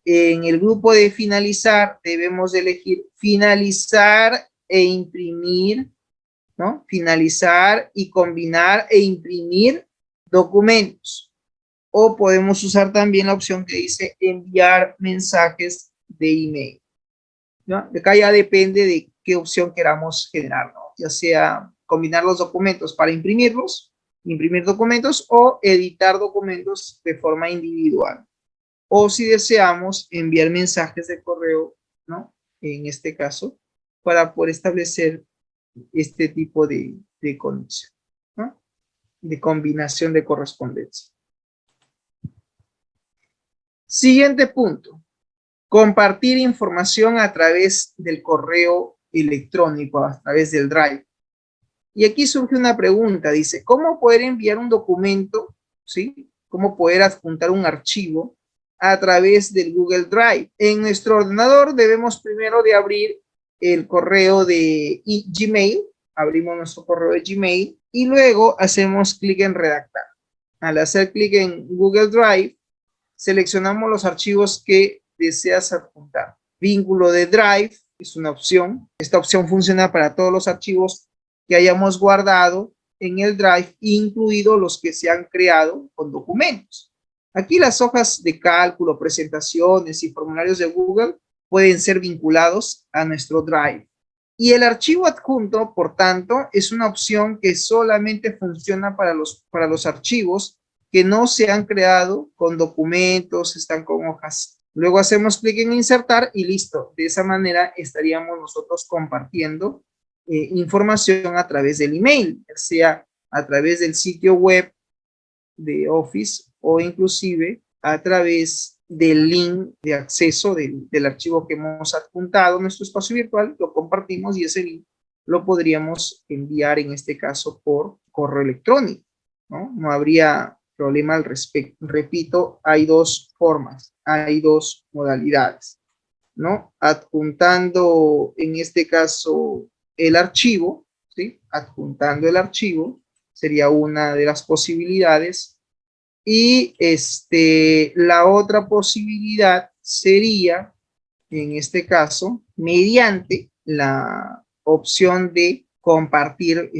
A: En el grupo de finalizar debemos de elegir finalizar e imprimir, ¿no? Finalizar y combinar e imprimir documentos. O podemos usar también la opción que dice enviar mensajes de email, ¿no? Acá ya depende de qué opción queramos generar, ¿no? Ya sea combinar los documentos para imprimirlos, imprimir documentos, o editar documentos de forma individual. O si deseamos enviar mensajes de correo, ¿no? En este caso, para poder establecer este tipo de conexión, ¿no? De combinación de correspondencia. Siguiente punto. Compartir información a través del correo electrónico, a través del Drive. Y aquí surge una pregunta, dice, ¿cómo poder enviar un documento, ¿sí? ¿Cómo poder adjuntar un archivo a través del Google Drive? En nuestro ordenador debemos primero de abrir el correo de Gmail, abrimos nuestro correo de Gmail y luego hacemos clic en redactar. al hacer clic en Google Drive, seleccionamos los archivos que deseas adjuntar. Vínculo de Drive es una opción. Esta opción funciona para todos los archivos que hayamos guardado en el Drive, incluidos los que se han creado con documentos. Aquí las hojas de cálculo, presentaciones y formularios de Google pueden ser vinculados a nuestro Drive. Y el archivo adjunto, por tanto, es una opción que solamente funciona para los archivos que no se han creado con documentos, están con hojas. Luego hacemos clic en insertar y listo. De esa manera estaríamos nosotros compartiendo información a través del email, sea a través del sitio web de Office o inclusive a través del link de acceso del archivo que hemos adjuntado en nuestro espacio virtual, lo compartimos y ese link lo podríamos enviar en este caso por correo electrónico, ¿no? No habría problema al respecto. Repito, hay dos formas, hay dos modalidades, ¿no? Adjuntando en este caso el archivo, ¿sí? Adjuntando el archivo sería una de las posibilidades. Y la otra posibilidad sería, en este caso, mediante la opción de compartir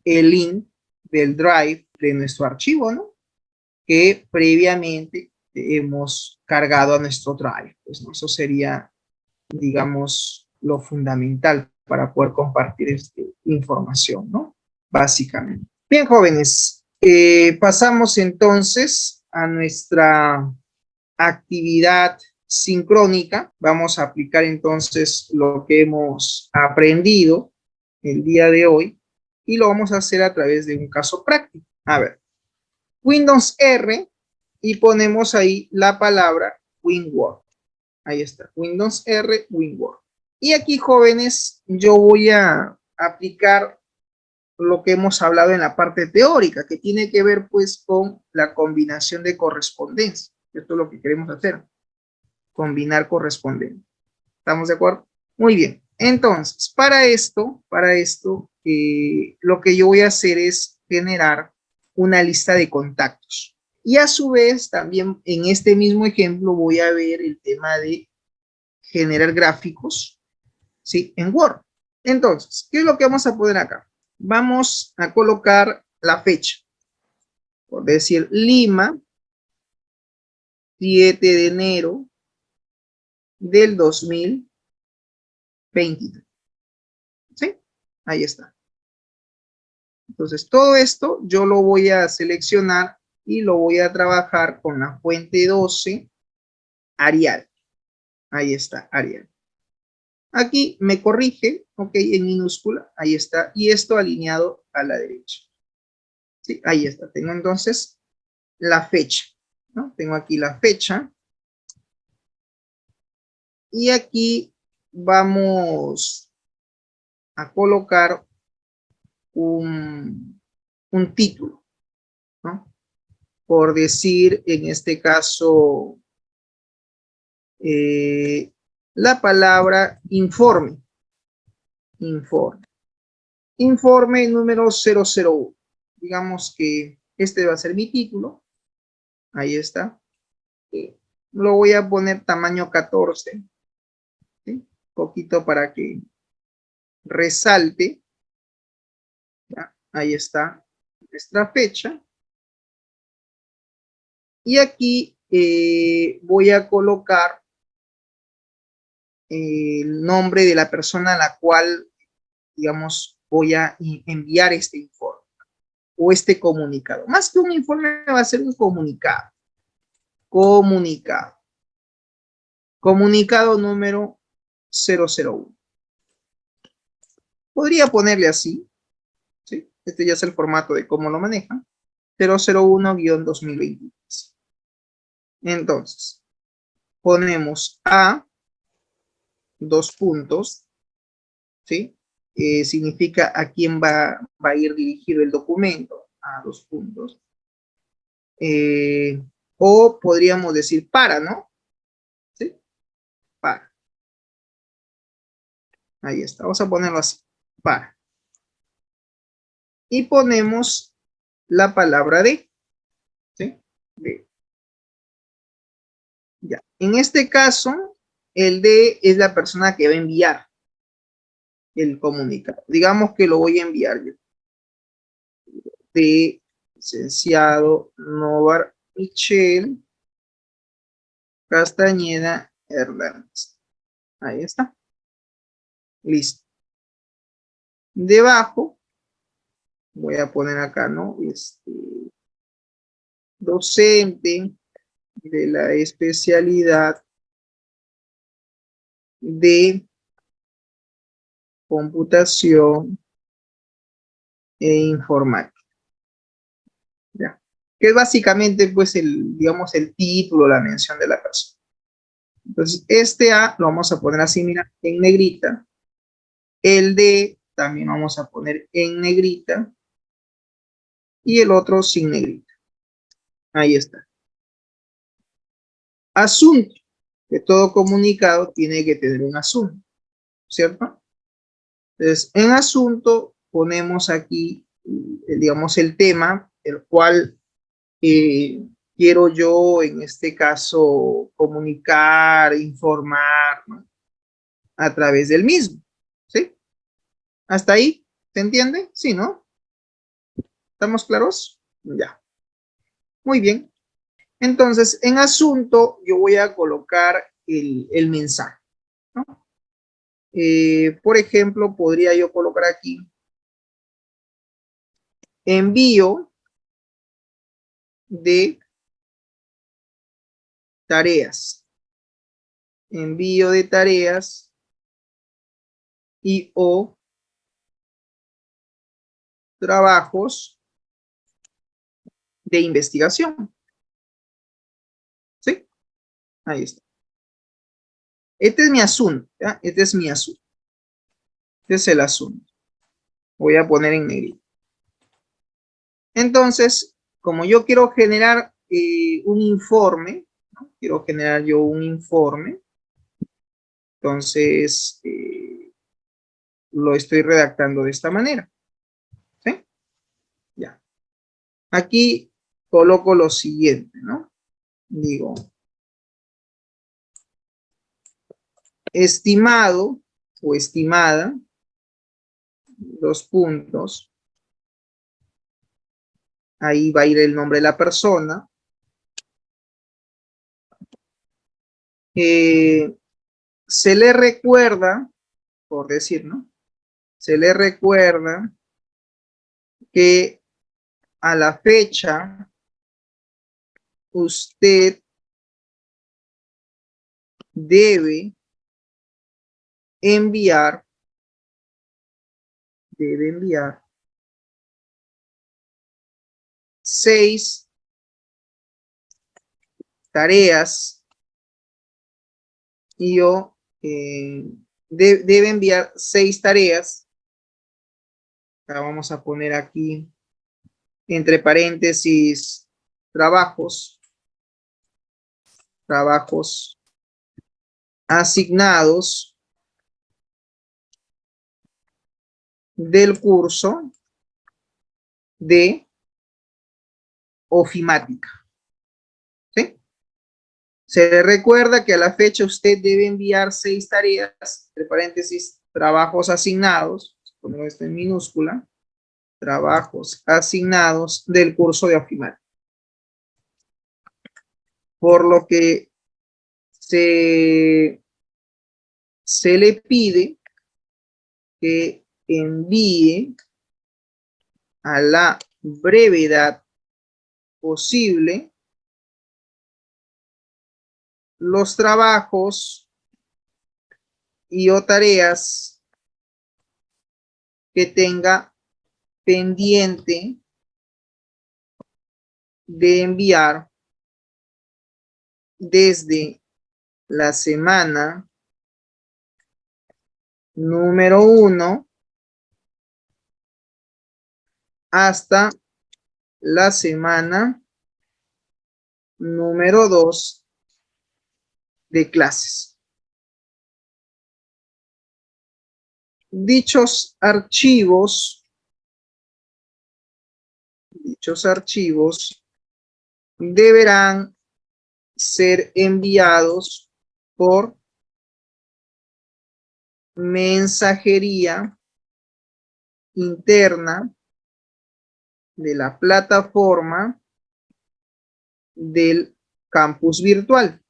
A: el link del Drive de nuestro archivo, ¿no? Que previamente hemos cargado a nuestro Drive. Pues, ¿no? Eso sería, digamos, lo fundamental para poder compartir información, ¿no? Básicamente. Bien, jóvenes. Pasamos entonces a nuestra actividad sincrónica. Vamos a aplicar entonces lo que hemos aprendido el día de hoy y lo vamos a hacer a través de un caso práctico. A ver, Windows R y ponemos ahí la palabra WinWord. Ahí está, Windows R, WinWord. Y aquí, jóvenes, yo voy a aplicar lo que hemos hablado en la parte teórica, que tiene que ver pues con la combinación de correspondencia. Esto es lo que queremos hacer, combinar correspondencia. ¿Estamos de acuerdo? Muy bien. Entonces, para esto, lo que yo voy a hacer es generar una lista de contactos. Y a su vez, también en este mismo ejemplo voy a ver el tema de generar gráficos, ¿sí? En Word. Entonces, ¿qué es lo que vamos a poner acá? Vamos a colocar la fecha, por decir Lima, 7 de enero del 2023. ¿Sí? Ahí está. Entonces, todo esto yo lo voy a seleccionar y lo voy a trabajar con la fuente 12 Arial. Ahí está, Arial. Aquí me corrige, ok, en minúscula, ahí está, y esto alineado a la derecha. Sí, ahí está, tengo entonces la fecha, ¿no? Tengo aquí la fecha. Y aquí vamos a colocar un título, ¿no? Por decir, en este caso, la palabra informe. Informe. Informe número 001. Digamos que este va a ser mi título. Ahí está. Lo voy a poner tamaño 14. ¿Sí? Poquito para que resalte. ¿Ya? Ahí está nuestra fecha. Y aquí voy a colocar el nombre de la persona a la cual, digamos, voy a enviar este informe o este comunicado. Más que un informe, va a ser un comunicado. Comunicado. Comunicado número 001. Podría ponerle así, ¿sí? Este ya es el formato de cómo lo manejan. 001-2023. Entonces, ponemos a dos puntos, ¿sí? Significa a quién va a ir dirigido el documento, a dos puntos. O podríamos decir para, ¿no? ¿Sí? Para. Ahí está, vamos a ponerlo así, para. Y ponemos la palabra de, ¿Sí? D. Ya. En este caso, el D es la persona que va a enviar el comunicado. Digamos que lo voy a enviar yo. De licenciado Novar Michel Castañeda Hernández. Ahí está. Listo. Debajo, voy a poner acá, ¿no? Docente de la especialidad de computación e informática. ¿Ya? Que es básicamente, pues, digamos, el título, la mención de la persona. Entonces, este A lo vamos a poner así, mira, en negrita. El D también vamos a poner en negrita. Y el otro sin negrita. Ahí está. Asunto. Que todo comunicado tiene que tener un asunto. ¿Cierto? Entonces, en asunto ponemos aquí, digamos, el tema, el cual quiero yo, en este caso, comunicar, informar, ¿no? A través del mismo. ¿Sí? ¿Hasta ahí? ¿Se entiende? Sí, ¿no? ¿Estamos claros? Ya. Muy bien. Entonces, en asunto, yo voy a colocar el mensaje, ¿no? Por ejemplo, podría yo colocar aquí envío de tareas. Envío de tareas y o trabajos de investigación. ¿Sí? Ahí está. Este es mi asunto, ¿ya? Este es mi asunto. Este es el asunto. Voy a poner en negrito. Entonces, como yo quiero generar un informe, ¿no? Quiero generar yo un informe, entonces lo estoy redactando de esta manera. ¿Sí? Ya. Aquí coloco lo siguiente, ¿no? Digo, estimado o estimada, 2 puntos. Ahí va a ir el nombre de la persona. Se le recuerda, por decir, ¿no? Se le recuerda que a la fecha usted debe enviar, debe enviar 6 tareas y yo debe enviar 6 tareas. Ahora vamos a poner aquí entre paréntesis trabajos asignados del curso de ofimática. ¿Sí? Se le recuerda que a la fecha usted debe enviar 6 tareas, entre paréntesis, trabajos asignados, pongo esto en minúscula, trabajos asignados del curso de ofimática. Por lo que se le pide que envíe a la brevedad posible los trabajos y o tareas que tenga pendiente de enviar desde la semana número 1 hasta la semana número 2 de clases. Dichos archivos deberán ser enviados por mensajería interna de la plataforma del campus virtual.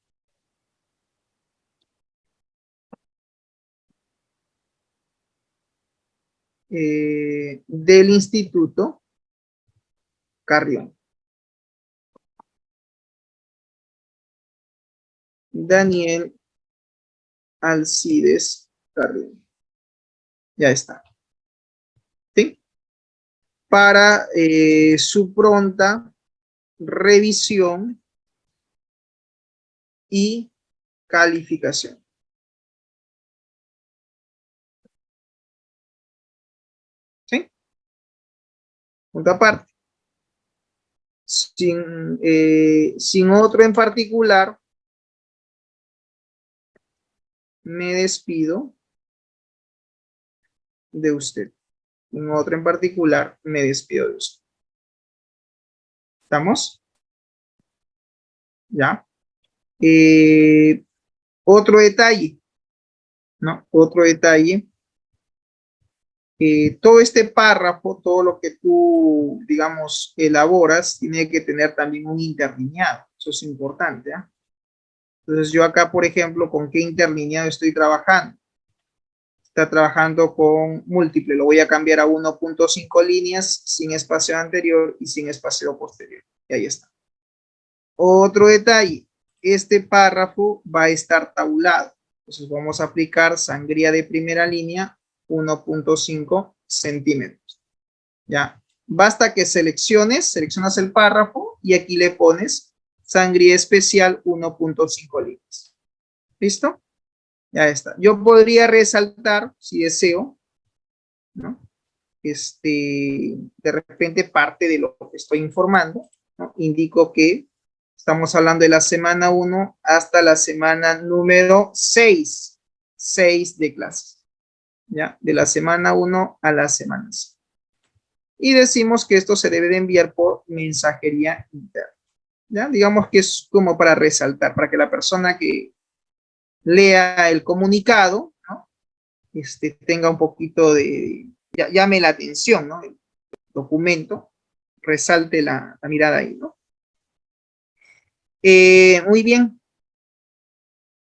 A: Del Instituto Carrión. Daniel Alcides Carrión. Ya está. ¿Sí? Para su pronta revisión y calificación. ¿Sí? Punto aparte. Sin otro en particular, me despido de usted. Sin otro en particular, me despido de usted. ¿Estamos? ¿Ya? Otro detalle, ¿no? Otro detalle. Todo este párrafo, todo lo que tú, digamos, elaboras, tiene que tener también un interlineado. Eso es importante, ¿eh? Entonces yo acá, por ejemplo, ¿con qué interlineado estoy trabajando? Está trabajando con múltiple. Lo voy a cambiar a 1.5 líneas sin espacio anterior y sin espacio posterior. Y ahí está. Otro detalle. Este párrafo va a estar tabulado. Entonces vamos a aplicar sangría de primera línea 1.5 centímetros. Ya. Basta que seleccionas el párrafo y aquí le pones sangría especial 1.5 líneas. ¿Listo? Ya está. Yo podría resaltar, si deseo, ¿no? De repente parte de lo que estoy informando, ¿no? Indico que estamos hablando de la semana 1 hasta la semana número 6. 6 de clases. ¿Ya? De la semana 1 a la semana 6. Y decimos que esto se debe de enviar por mensajería interna. ¿Ya? Digamos que es como para resaltar, para que la persona que lea el comunicado, ¿no? Tenga un poquito de, llame la atención, ¿no? El documento, resalte la mirada ahí, ¿no? Muy bien.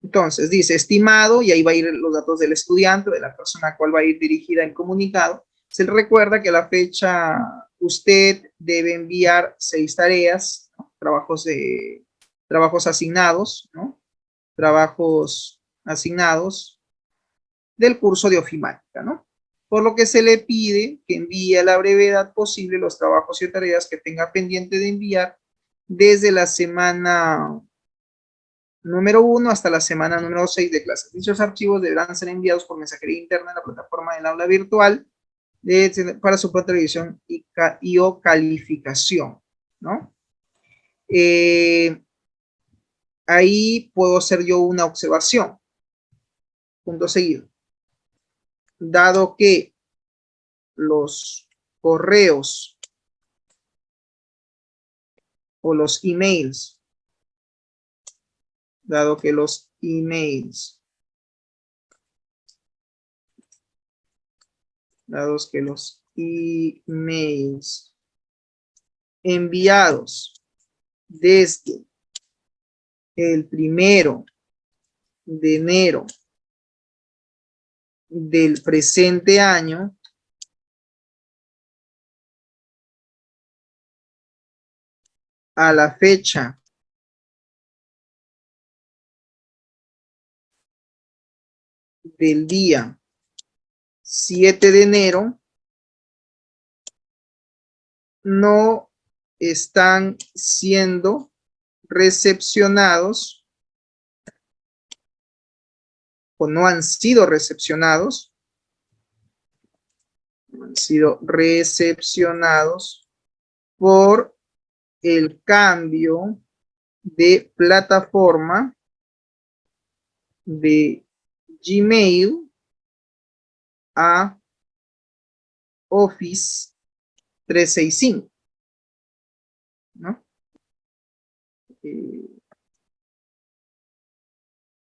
A: Entonces, dice, estimado, y ahí va a ir los datos del estudiante, de la persona a cual va a ir dirigida el comunicado. Se le recuerda que a la fecha usted debe enviar 6 tareas, ¿no? Trabajos asignados, ¿no? Trabajos asignados del curso de ofimática, ¿no? Por lo que se le pide que envíe a la brevedad posible los trabajos y tareas que tenga pendiente de enviar desde la semana número 1 hasta la semana número 6 de clases. Dichos archivos deberán ser enviados por mensajería interna en la plataforma del aula virtual para su pronta revisión y o calificación, ¿no? Ahí puedo hacer yo una observación. Punto seguido. Dado que los correos o los emails, dado que los emails, enviados desde el 1 de enero del presente año a la fecha del día 7 de enero no están siendo recepcionados o no han sido recepcionados, por el cambio de plataforma de Gmail a Office 365, ¿no?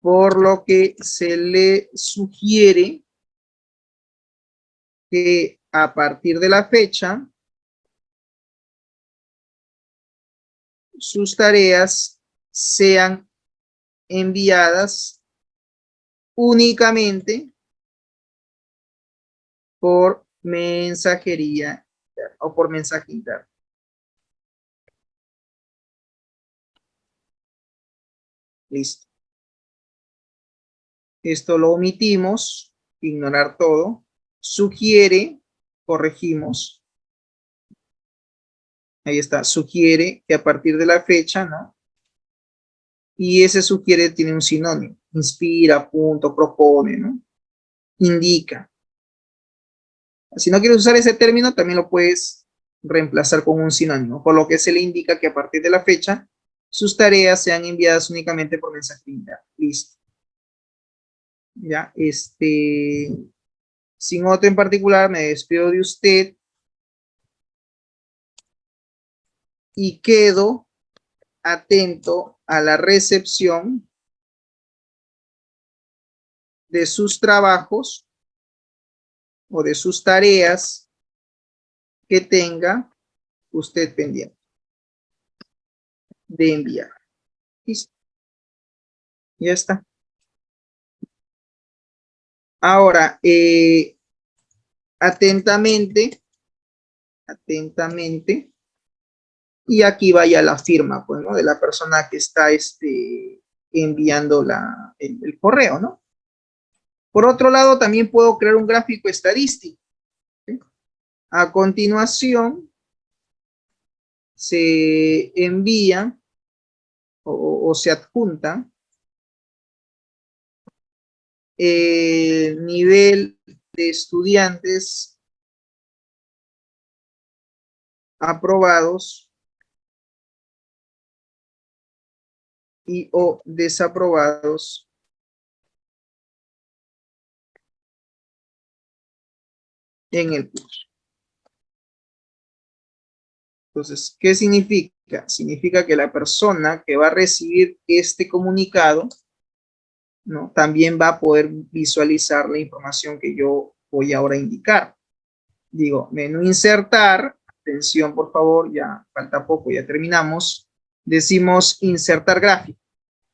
A: Por lo que se le sugiere que a partir de la fecha, sus tareas sean enviadas únicamente por mensajería o por mensaje interno. Listo. Esto lo omitimos, ignorar todo. Sugiere, corregimos. Ahí está, sugiere que a partir de la fecha, ¿no? Y ese sugiere tiene un sinónimo. Inspira, punto, propone, ¿no? Indica. Si no quieres usar ese término, también lo puedes reemplazar con un sinónimo, por lo que se le indica que a partir de la fecha, sus tareas sean enviadas únicamente por mensaje interno. Listo. Ya, sin otro en particular, me despido de usted y quedo atento a la recepción de sus trabajos o de sus tareas que tenga usted pendiente de enviar. Listo. Ya está. Ahora, atentamente, y aquí vaya la firma, pues, ¿no? De la persona que está enviando el correo, ¿no? Por otro lado, también puedo crear un gráfico estadístico. ¿Sí? A continuación, se envía o se adjunta el nivel de estudiantes aprobados y o desaprobados en el curso. Entonces, ¿qué significa? Significa que la persona que va a recibir este comunicado, ¿no? También va a poder visualizar la información que yo voy ahora a indicar. Digo, menú insertar, atención por favor, ya falta poco, ya terminamos. Decimos insertar gráfico.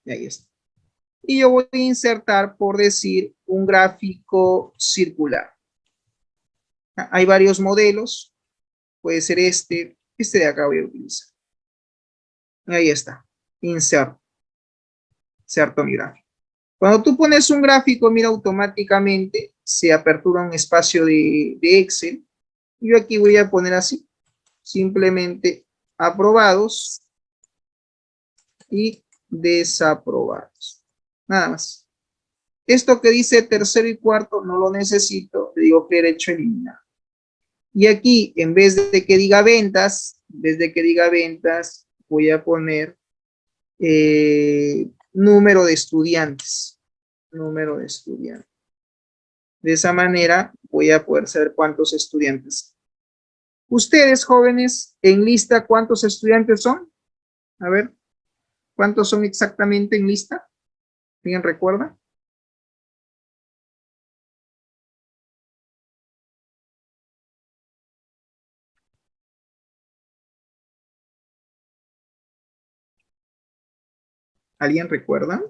A: Y ahí está. Y yo voy a insertar, por decir, un gráfico circular. Hay varios modelos. Puede ser este de acá voy a utilizar. Ahí está. Inserto mi gráfico. Cuando tú pones un gráfico, mira, automáticamente se apertura un espacio de Excel. Yo aquí voy a poner así. Simplemente aprobados y desaprobados. Nada más. Esto que dice tercero y cuarto no lo necesito. Le digo que derecho eliminar. Y aquí, en vez de que diga ventas, voy a poner número de estudiantes. De esa manera voy a poder saber cuántos estudiantes. Ustedes, jóvenes, en lista, ¿cuántos estudiantes son? A ver, ¿cuántos son exactamente en lista? ¿Alguien recuerda? ¿Alguien recuerda?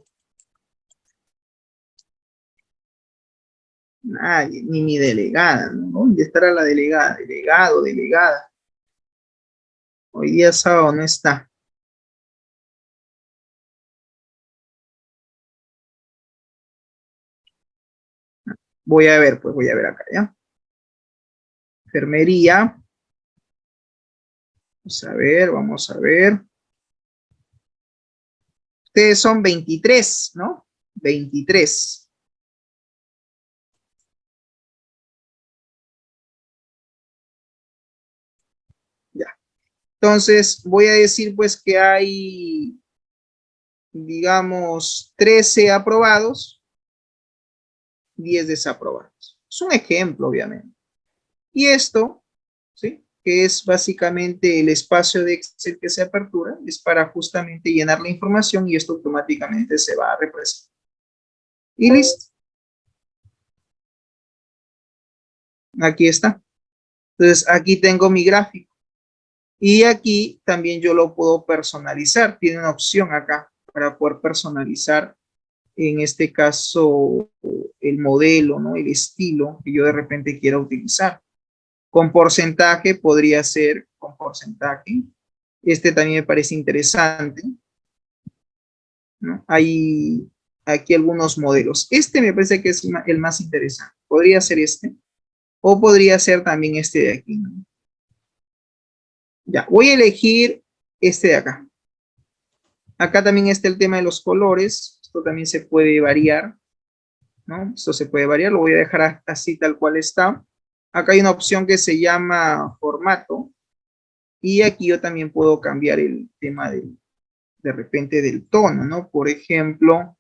A: Nadie, ni mi delegada, ¿no? ¿Dónde estará la delegada? Delegado, delegada. Hoy día sábado no está. Voy a ver, pues voy a ver acá, ¿ya? Enfermería. Vamos a ver. Ustedes son 23, ¿no? 23. Ya. Entonces, voy a decir pues que hay, digamos, 13 aprobados, 10 desaprobados. Es un ejemplo, obviamente. Y esto, ¿sí? que es básicamente el espacio de Excel que se apertura, es para justamente llenar la información y esto automáticamente se va a representar. Y listo. Aquí está. Entonces, aquí tengo mi gráfico. Y aquí también yo lo puedo personalizar. Tiene una opción acá para poder personalizar, en este caso, el modelo, ¿no? El estilo que yo de repente quiera utilizar. Con porcentaje podría ser con porcentaje. Este también me parece interesante, ¿no? Hay aquí algunos modelos. Este me parece que es el más interesante. Podría ser este. O podría ser también este de aquí, ¿no? Ya, voy a elegir este de acá. Acá también está el tema de los colores. Esto también se puede variar, ¿no? Esto se puede variar. Lo voy a dejar así tal cual está. Acá hay una opción que se llama formato. Y aquí yo también puedo cambiar el tema de repente del tono, ¿no? Por ejemplo,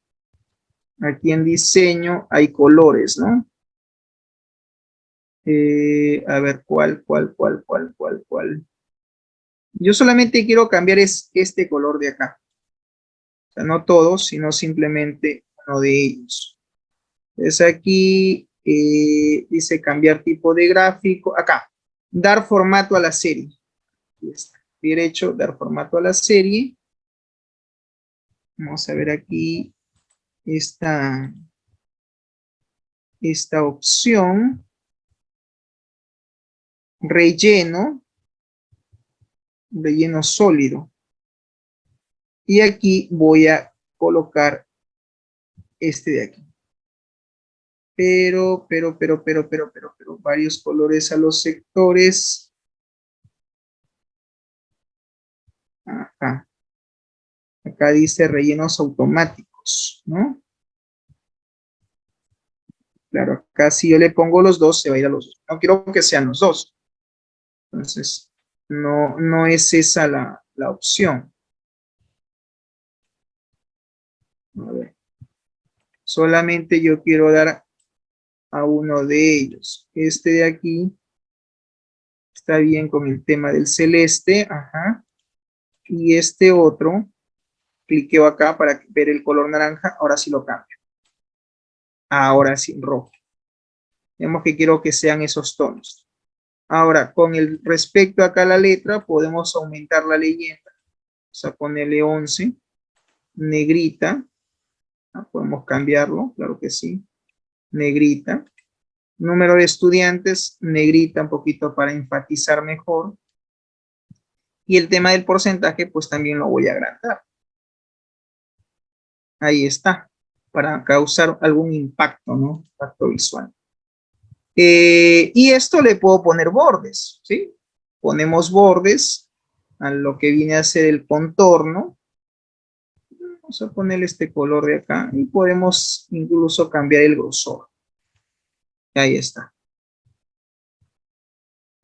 A: aquí en diseño hay colores, ¿no? A ver, ¿cuál? Yo solamente quiero cambiar este color de acá. O sea, no todos, sino simplemente uno de ellos. Entonces aquí dice cambiar tipo de gráfico. Acá, dar formato a la serie. Aquí está. Derecho, dar formato a la serie. Vamos a ver aquí esta opción. Relleno sólido. Y aquí voy a colocar este de aquí. Pero, varios colores a los sectores. Ajá. Acá dice rellenos automáticos, ¿no? Claro, acá si yo le pongo los dos, se va a ir a los dos. No quiero que sean los dos. Entonces, no es esa la opción. A ver. Solamente yo quiero dar a uno de ellos. Este de aquí está bien con el tema del celeste. Ajá. Y este otro, cliqueo acá para ver el color naranja. Ahora sí lo cambio. Ahora sí, rojo. Vemos que quiero que sean esos tonos. Ahora, con el respecto acá a la letra, podemos aumentar la leyenda. Vamos a ponerle 11. Negrita. Podemos cambiarlo, claro que sí. Negrita. Número de estudiantes, negrita un poquito para enfatizar mejor. Y el tema del porcentaje, pues también lo voy a agrandar. Ahí está, para causar algún impacto, ¿no? Impacto visual. Y esto le puedo poner bordes, ¿sí? Ponemos bordes a lo que viene a ser el contorno. Vamos a ponerle este color de acá y podemos incluso cambiar el grosor. Ahí está.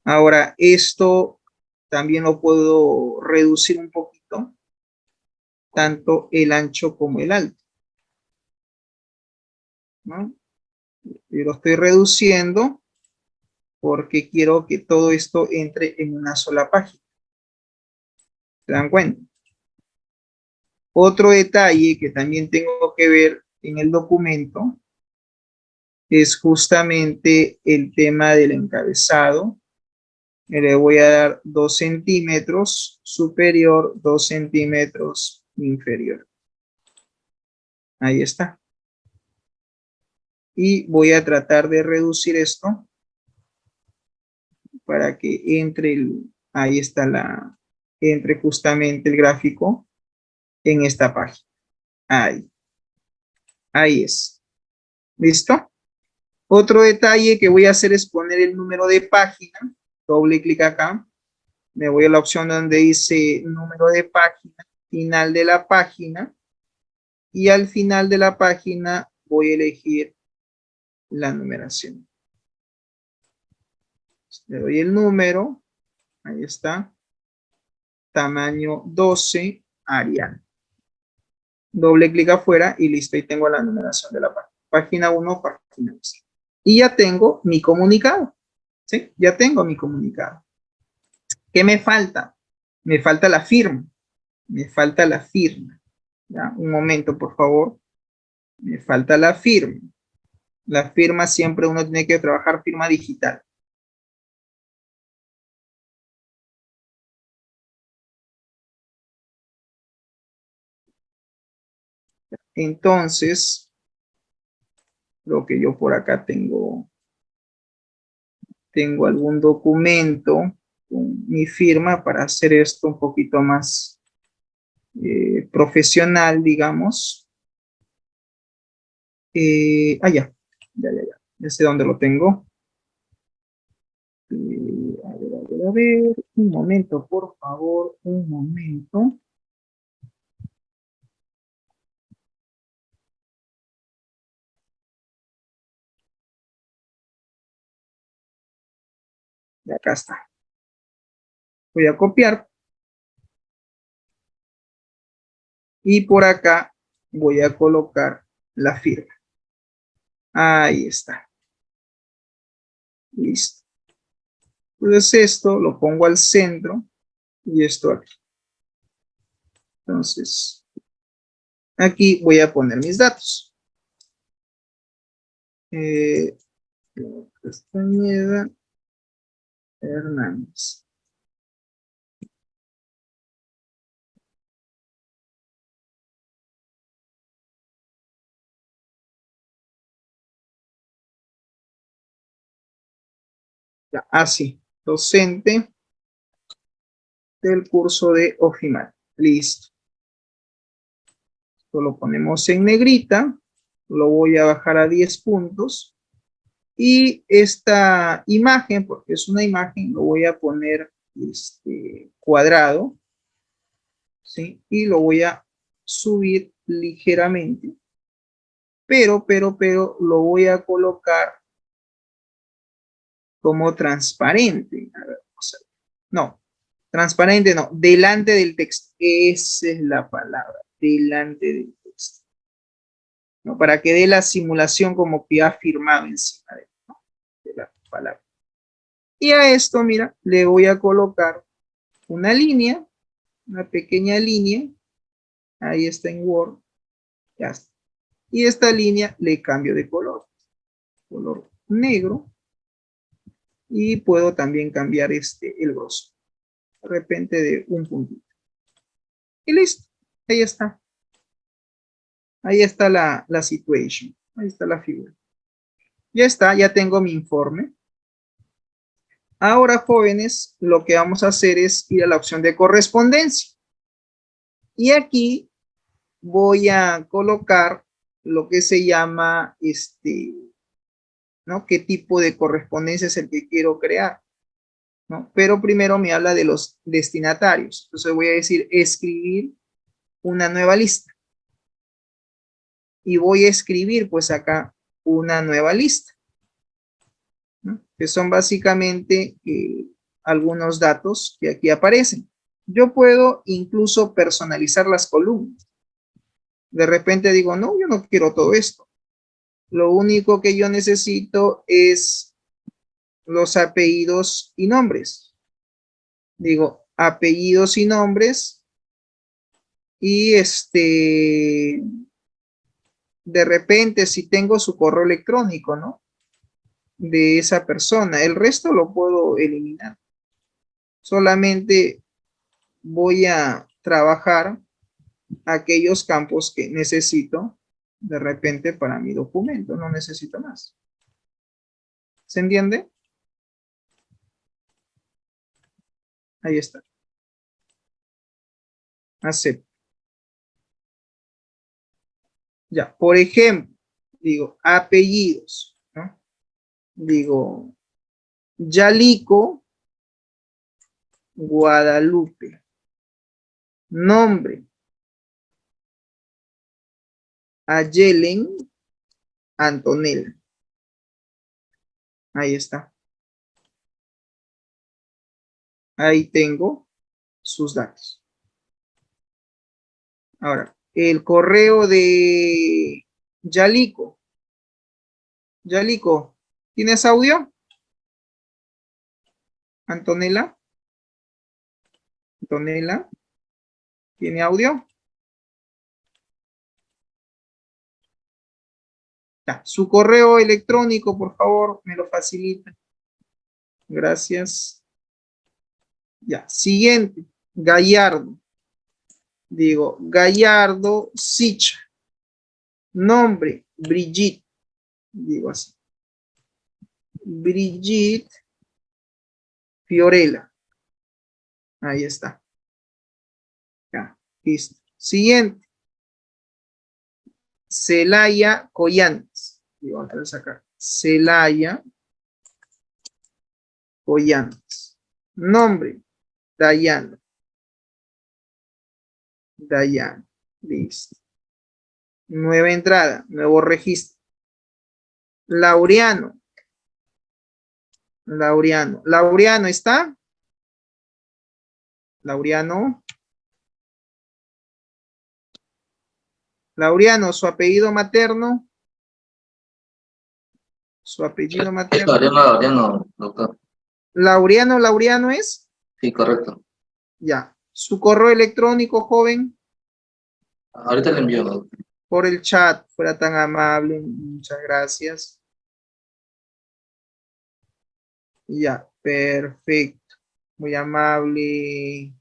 A: Ahora, esto también lo puedo reducir un poquito, tanto el ancho como el alto, ¿no? Yo lo estoy reduciendo porque quiero que todo esto entre en una sola página. ¿Se dan cuenta? Otro detalle que también tengo que ver en el documento es justamente el tema del encabezado. Le voy a dar 2 centímetros superior, 2 centímetros inferior. Ahí está. Y voy a tratar de reducir esto para que entre ahí está entre justamente el gráfico en esta página. Ahí es. ¿Listo? Otro detalle que voy a hacer es poner el número de página. Doble clic acá. Me voy a la opción donde dice número de página, final de la página. Y al final de la página voy a elegir la numeración. Le doy el número. Ahí está. Tamaño 12, Arial. Doble clic afuera y listo. Y tengo la numeración de la página. Página 1, página 2. Y ya tengo mi comunicado. ¿Sí? Ya tengo mi comunicado. ¿Qué me falta? Me falta la firma. Me falta la firma. ¿Ya? Un momento, por favor. Me falta la firma. La firma siempre uno tiene que trabajar firma digital. Entonces, lo que yo por acá tengo algún documento con mi firma para hacer esto un poquito más profesional, digamos. Ya sé dónde lo tengo. A ver, un momento, por favor, un momento. Y acá está. Voy a copiar. Y por acá voy a colocar la firma. Ahí está. Listo. Entonces esto lo pongo al centro y esto aquí. Entonces, aquí voy a poner mis datos. Castañeda Hernández. Ya, así, docente del curso de Ofimal. Listo. Esto lo ponemos en negrita. Lo voy a bajar a 10 puntos. Y esta imagen, porque es una imagen, lo voy a poner cuadrado. ¿Sí? Y lo voy a subir ligeramente. Pero lo voy a colocar como transparente. A ver, vamos a ver. No, transparente no, delante del texto. Esa es la palabra, delante del texto. ¿No? Para que dé la simulación como que ha firmado encima de la palabra. Y a esto, mira, le voy a colocar una línea, una pequeña línea. Ahí está en Word. Ya está. Y esta línea le cambio de color. Color negro. Y puedo también cambiar el grosor. De repente de un puntito. Y listo. Ahí está. Ahí está la situation. Ahí está la figura. Ya está, ya tengo mi informe. Ahora, jóvenes, lo que vamos a hacer es ir a la opción de correspondencia. Y aquí voy a colocar lo que se llama, ¿no? ¿Qué tipo de correspondencia es el que quiero crear? ¿No? Pero primero me habla de los destinatarios. Entonces voy a decir escribir una nueva lista. Y voy a escribir, pues acá, una nueva lista. ¿No? Que son básicamente algunos datos que aquí aparecen. Yo puedo incluso personalizar las columnas. De repente digo, no, yo no quiero todo esto. Lo único que yo necesito es los apellidos y nombres. Digo, apellidos y nombres. Y de repente si tengo su correo electrónico, ¿no? De esa persona. El resto lo puedo eliminar. Solamente voy a trabajar aquellos campos que necesito de repente para mi documento. No necesito más. ¿Se entiende? Ahí está. Acepto. Ya, por ejemplo, digo apellidos, ¿no? Digo Yalico Guadalupe. Nombre Ayelen Antonella. Ahí está. Ahí tengo sus datos. Ahora, el correo de Yalico. Yalico, ¿tienes audio? Antonella. Antonella, ¿tiene audio? Ya, su correo electrónico, por favor, me lo facilita. Gracias. Ya, siguiente, Gallardo. Digo, Gallardo Sicha. Nombre, Brigitte. Digo así. Brigitte Fiorella. Ahí está. Ya, listo. Siguiente. Celaya Collantes. Digo, vamos a sacar. Celaya Collantes. Nombre, Dayana. Dayana. Listo. Nueva entrada, nuevo registro. Laureano. Laureano. Laureano está. Laureano. Laureano, su apellido materno. Su apellido materno.
D: Laureano, doctor.
A: Laureano, Laureano es.
D: Sí, correcto.
A: Ya. Su correo electrónico, joven.
D: Ahorita le envío, doctor.
A: Por el chat, fuera tan amable. Muchas gracias. Ya, perfecto. Muy amable,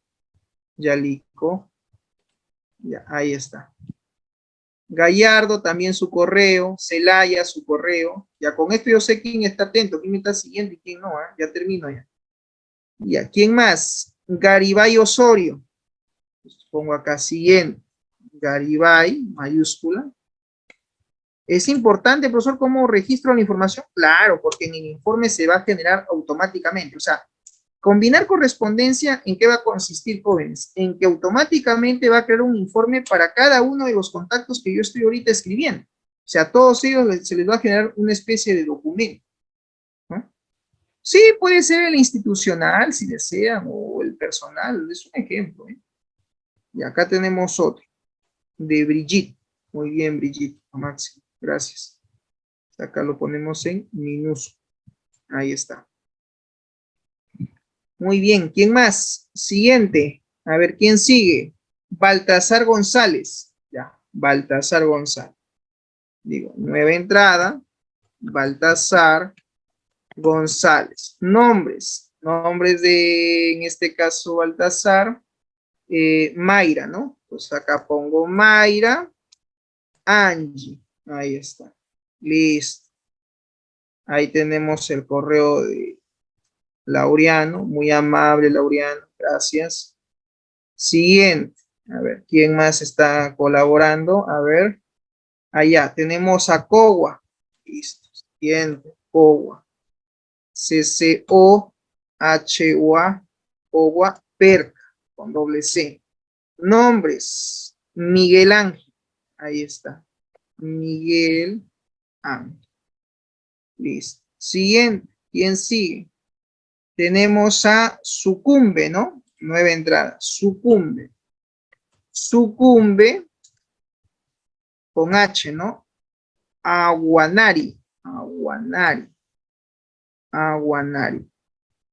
A: Yalico. Ya, ahí está. Gallardo, también su correo. Celaya, su correo. Ya con esto yo sé quién está atento, quién me está siguiendo y quién no. Ya termino ya. Ya, ¿quién más? Garibay Osorio. Pongo acá siguiente. Garibay, mayúscula. ¿Es importante, profesor, cómo registro la información? Claro, porque en el informe se va a generar automáticamente. O sea, combinar correspondencia, ¿en qué va a consistir, jóvenes? En que automáticamente va a crear un informe para cada uno de los contactos que yo estoy ahorita escribiendo. O sea, a todos ellos se les va a generar una especie de documento, ¿no? Sí, puede ser el institucional, si desean, o el personal, es un ejemplo, ¿eh? Y acá tenemos otro, de Brigitte. Muy bien, Brigitte, máximo, gracias. Acá lo ponemos en minúscula. Ahí está. Muy bien, ¿quién más? Siguiente. A ver, ¿quién sigue? Baltasar González. Ya, Baltasar González. Digo, nueva entrada. Baltasar González. Nombres. Nombres de, en este caso, Baltasar. Mayra, ¿no? Pues acá pongo Mayra. Angie. Ahí está. Listo. Ahí tenemos el correo de Laureano. Muy amable, Laureano. Gracias. Siguiente. A ver, ¿quién más está colaborando? A ver. Allá tenemos a Cogua. Listo. Siguiente. Cogua. C-C-O-H-U-A. Cogua. Perca. Con doble C. Nombres. Miguel Ángel. Ahí está. Miguel Ángel. Listo. Siguiente. ¿Quién sigue? Tenemos a Sucumbe, ¿no? Nueva entrada. Sucumbe. Sucumbe con H, ¿no? Aguanari. Aguanari. Aguanari.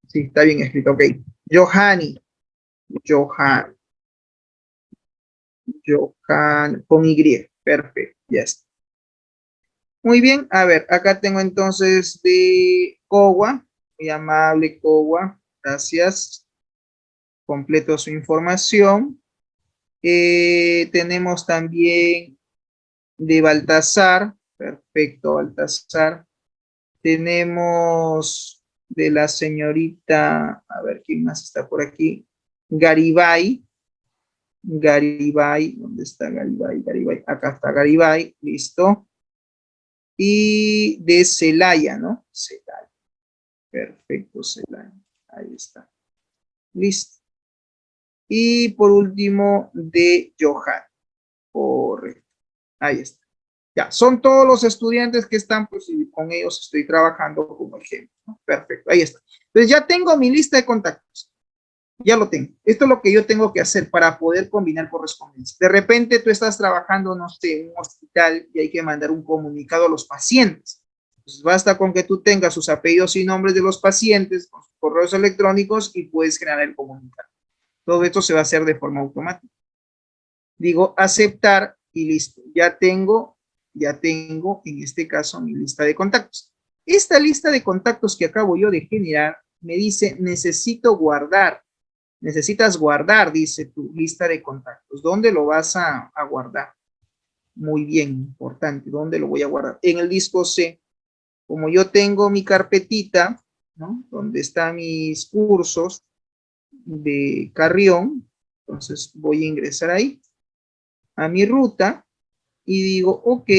A: Sí, está bien escrito, ok. Johanny. Johan. Johan con Y. Perfecto, ya está. Muy bien, a ver, acá tengo entonces de Cogua. Muy amable, Cogua. Gracias. Completo su información. Tenemos también de Baltasar. Perfecto, Baltasar. Tenemos de la señorita, a ver quién más está por aquí. Garibay. Garibay, ¿dónde está Garibay? Garibay, acá está Garibay, listo. Y de Celaya, ¿no? Celaya. Perfecto, Celaya. Ahí está. Listo. Y por último, de Johan. Correcto. Ahí está. Ya, son todos los estudiantes que están, pues, y con ellos estoy trabajando como ejemplo, ¿no? Perfecto, ahí está. Entonces ya tengo mi lista de contactos. Ya lo tengo. Esto es lo que yo tengo que hacer para poder combinar correspondencia. De repente tú estás trabajando, no sé, en un hospital y hay que mandar un comunicado a los pacientes. Entonces basta con que tú tengas sus apellidos y nombres de los pacientes, con sus correos electrónicos y puedes generar el comunicado. Todo esto se va a hacer de forma automática. Digo aceptar y listo. Ya tengo en este caso mi lista de contactos. Esta lista de contactos que acabo yo de generar me dice necesito guardar. Necesitas guardar, dice tu lista de contactos. ¿Dónde lo vas a guardar? Muy bien, importante. ¿Dónde lo voy a guardar? En el disco C. Como yo tengo mi carpetita, ¿no? Donde están mis cursos de Carrión, entonces voy a ingresar ahí a mi ruta y digo, ok,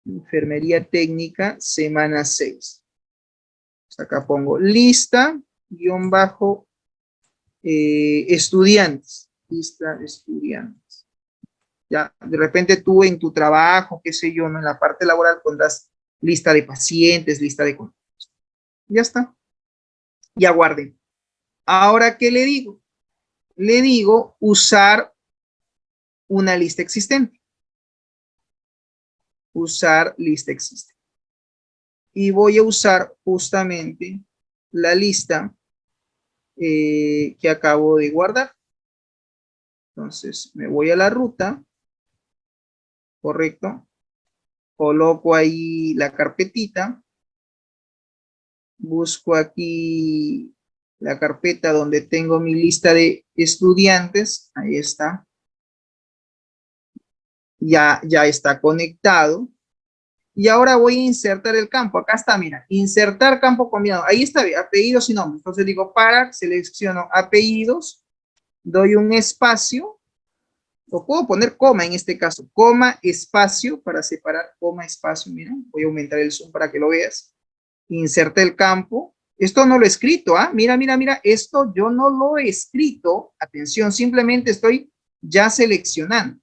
A: enfermería técnica, semana 6. Pues acá pongo lista, guión bajo, estudiantes, lista de estudiantes. Ya, de repente tú en tu trabajo, qué sé yo, ¿no? En la parte laboral pondrás lista de pacientes, lista de contactos. Ya está. Ya guardé. Ahora, ¿qué le digo? Le digo usar una lista existente. Usar lista existente. Y voy a usar justamente la lista que acabo de guardar. Entonces, me voy a la ruta. Correcto. Coloco ahí la carpetita. Busco aquí la carpeta donde tengo mi lista de estudiantes. Ahí está. Ya está conectado. Y ahora voy a insertar el campo. Acá está, mira, insertar campo combinado. Ahí está, apellidos y nombres. Entonces digo para, selecciono apellidos, doy un espacio, o puedo poner coma en este caso, coma, espacio, para separar, coma, espacio, mira, voy a aumentar el zoom para que lo veas. Inserté el campo. Esto no lo he escrito, ¿ah? Mira, esto yo no lo he escrito. Atención, simplemente estoy ya seleccionando.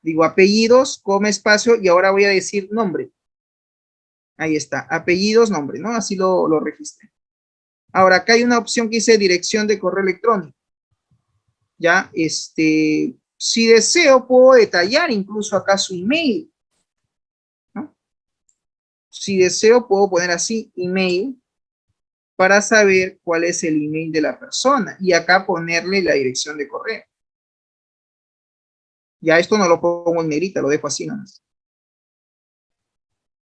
A: Digo apellidos, coma, espacio, y ahora voy a decir nombre. Ahí está, apellidos, nombre, ¿no? Así lo registré. Ahora, acá hay una opción que dice dirección de correo electrónico. Ya, si deseo, puedo detallar incluso acá su email, ¿no? Si deseo, puedo poner así, email, para saber cuál es el email de la persona. Y acá ponerle la dirección de correo. Ya esto no lo pongo en negrita, lo dejo así nada más.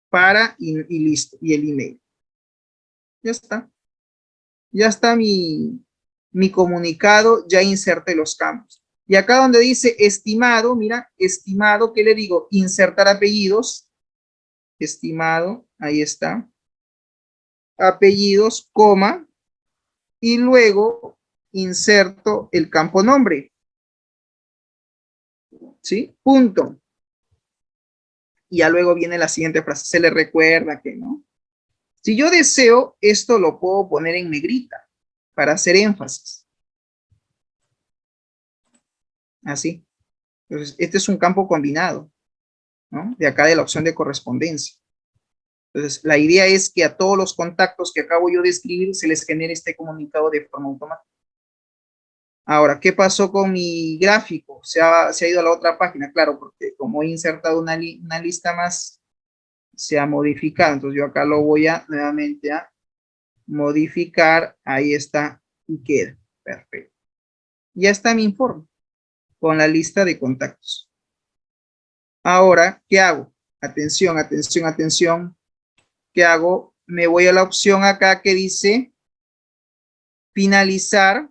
A: Para y listo, y el email. Ya está. Ya está mi comunicado, ya inserté los campos. Y acá donde dice estimado, mira, estimado, ¿qué le digo? Insertar apellidos. Estimado, ahí está. Apellidos, coma, y luego inserto el campo nombre. ¿Sí? Punto. Y ya luego viene la siguiente frase. Se le recuerda que, ¿no? Si yo deseo, esto lo puedo poner en negrita para hacer énfasis. Así. Entonces, este es un campo combinado, ¿no? De acá de la opción de correspondencia. Entonces, la idea es que a todos los contactos que acabo yo de escribir se les genere este comunicado de forma automática. Ahora, ¿qué pasó con mi gráfico? Se ha ido a la otra página, claro, porque como he insertado una lista más, se ha modificado. Entonces, yo acá lo voy a nuevamente a modificar. Ahí está y queda. Perfecto. Ya está mi informe con la lista de contactos. Ahora, ¿qué hago? Atención, atención, atención. ¿Qué hago? Me voy a la opción acá que dice finalizar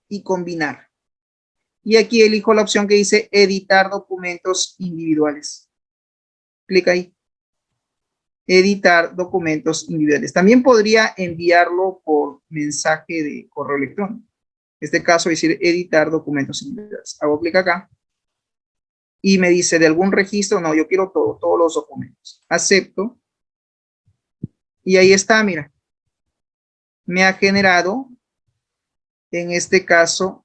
A: y combinar. Y aquí elijo la opción que dice editar documentos individuales. Clic ahí. Editar documentos individuales. También podría enviarlo por mensaje de correo electrónico. En este caso, decir editar documentos individuales. Hago clic acá. Y me dice de algún registro. No, yo quiero todos los documentos. Acepto. Y ahí está, mira. Me ha generado, en este caso,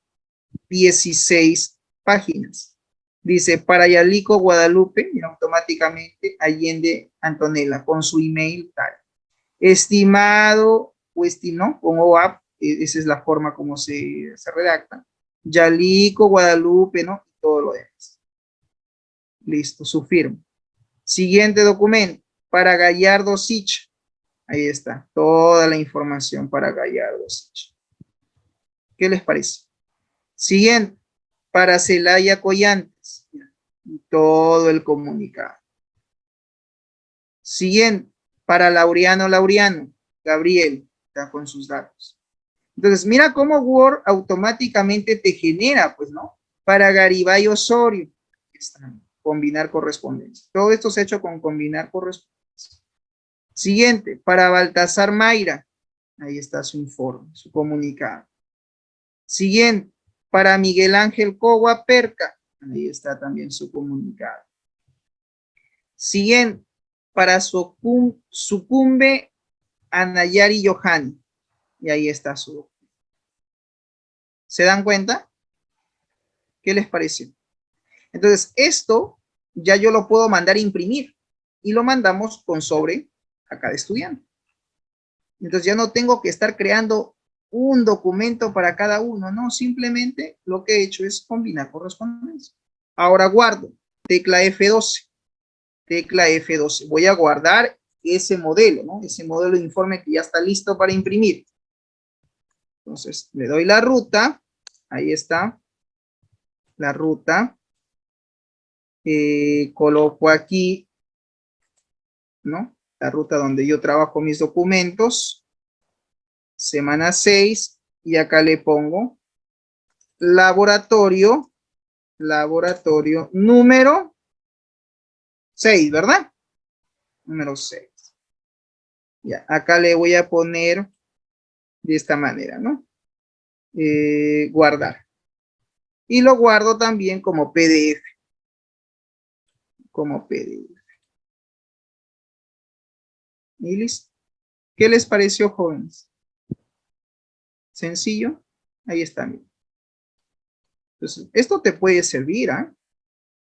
A: 16 páginas. Dice, para Yalico Guadalupe, y automáticamente Allende Antonella, con su email tal. Estimado, o estimó, con OAP, esa es la forma como se redacta. Yalico Guadalupe, ¿no? Y todo lo demás. Listo, su firma. Siguiente documento, para Gallardo Sich. Ahí está, toda la información para Gallardo. ¿Qué les parece? Siguiente, para Celaya Collantes, todo el comunicado. Siguiente, para Laureano, Gabriel, está con sus datos. Entonces, mira cómo Word automáticamente te genera, pues, ¿no? Para Garibay Osorio, está, combinar correspondencia. Todo esto se ha hecho con combinar correspondencia. Siguiente, para Baltasar Mayra, ahí está su informe, su comunicado. Siguiente, para Miguel Ángel Cogua Perca, ahí está también su comunicado. Siguiente, para Sucumbe Anayari Yohani, y ahí está su documento. ¿Se dan cuenta? ¿Qué les pareció? Entonces, esto ya yo lo puedo mandar a imprimir y lo mandamos con sobre a cada estudiante. Entonces ya no tengo que estar creando un documento para cada uno, no, simplemente lo que he hecho es combinar correspondencia. Ahora guardo, tecla F12, voy a guardar ese modelo, ¿no? Ese modelo de informe que ya está listo para imprimir. Entonces le doy la ruta, ahí está, la ruta, coloco aquí, ¿no? La ruta donde yo trabajo mis documentos, semana 6, y acá le pongo laboratorio número 6, ¿verdad? Número 6. Ya, acá le voy a poner de esta manera, ¿no? Guardar. Y lo guardo también como PDF. Como PDF. Y listo. ¿Qué les pareció, jóvenes? Sencillo. Ahí está. Entonces, esto te puede servir, ¿ah?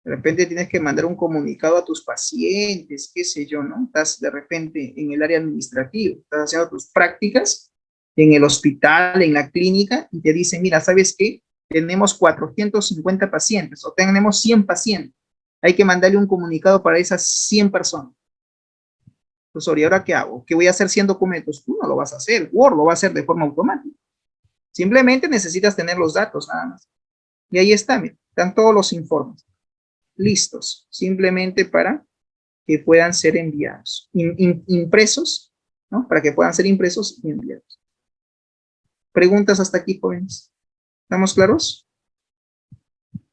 A: De repente tienes que mandar un comunicado a tus pacientes, qué sé yo, ¿no? Estás de repente en el área administrativa, estás haciendo tus prácticas en el hospital, en la clínica, y te dicen, mira, ¿sabes qué? Tenemos 450 pacientes o tenemos 100 pacientes. Hay que mandarle un comunicado para esas 100 personas. Profesor, ¿y ahora qué hago? ¿Qué voy a hacer 100 documentos? Tú no lo vas a hacer, Word lo va a hacer de forma automática. Simplemente necesitas tener los datos nada más. Y ahí está, mira, están todos los informes listos, simplemente para que puedan ser enviados, impresos, ¿no? Para que puedan ser impresos y enviados. ¿Preguntas hasta aquí, jóvenes? ¿Estamos claros?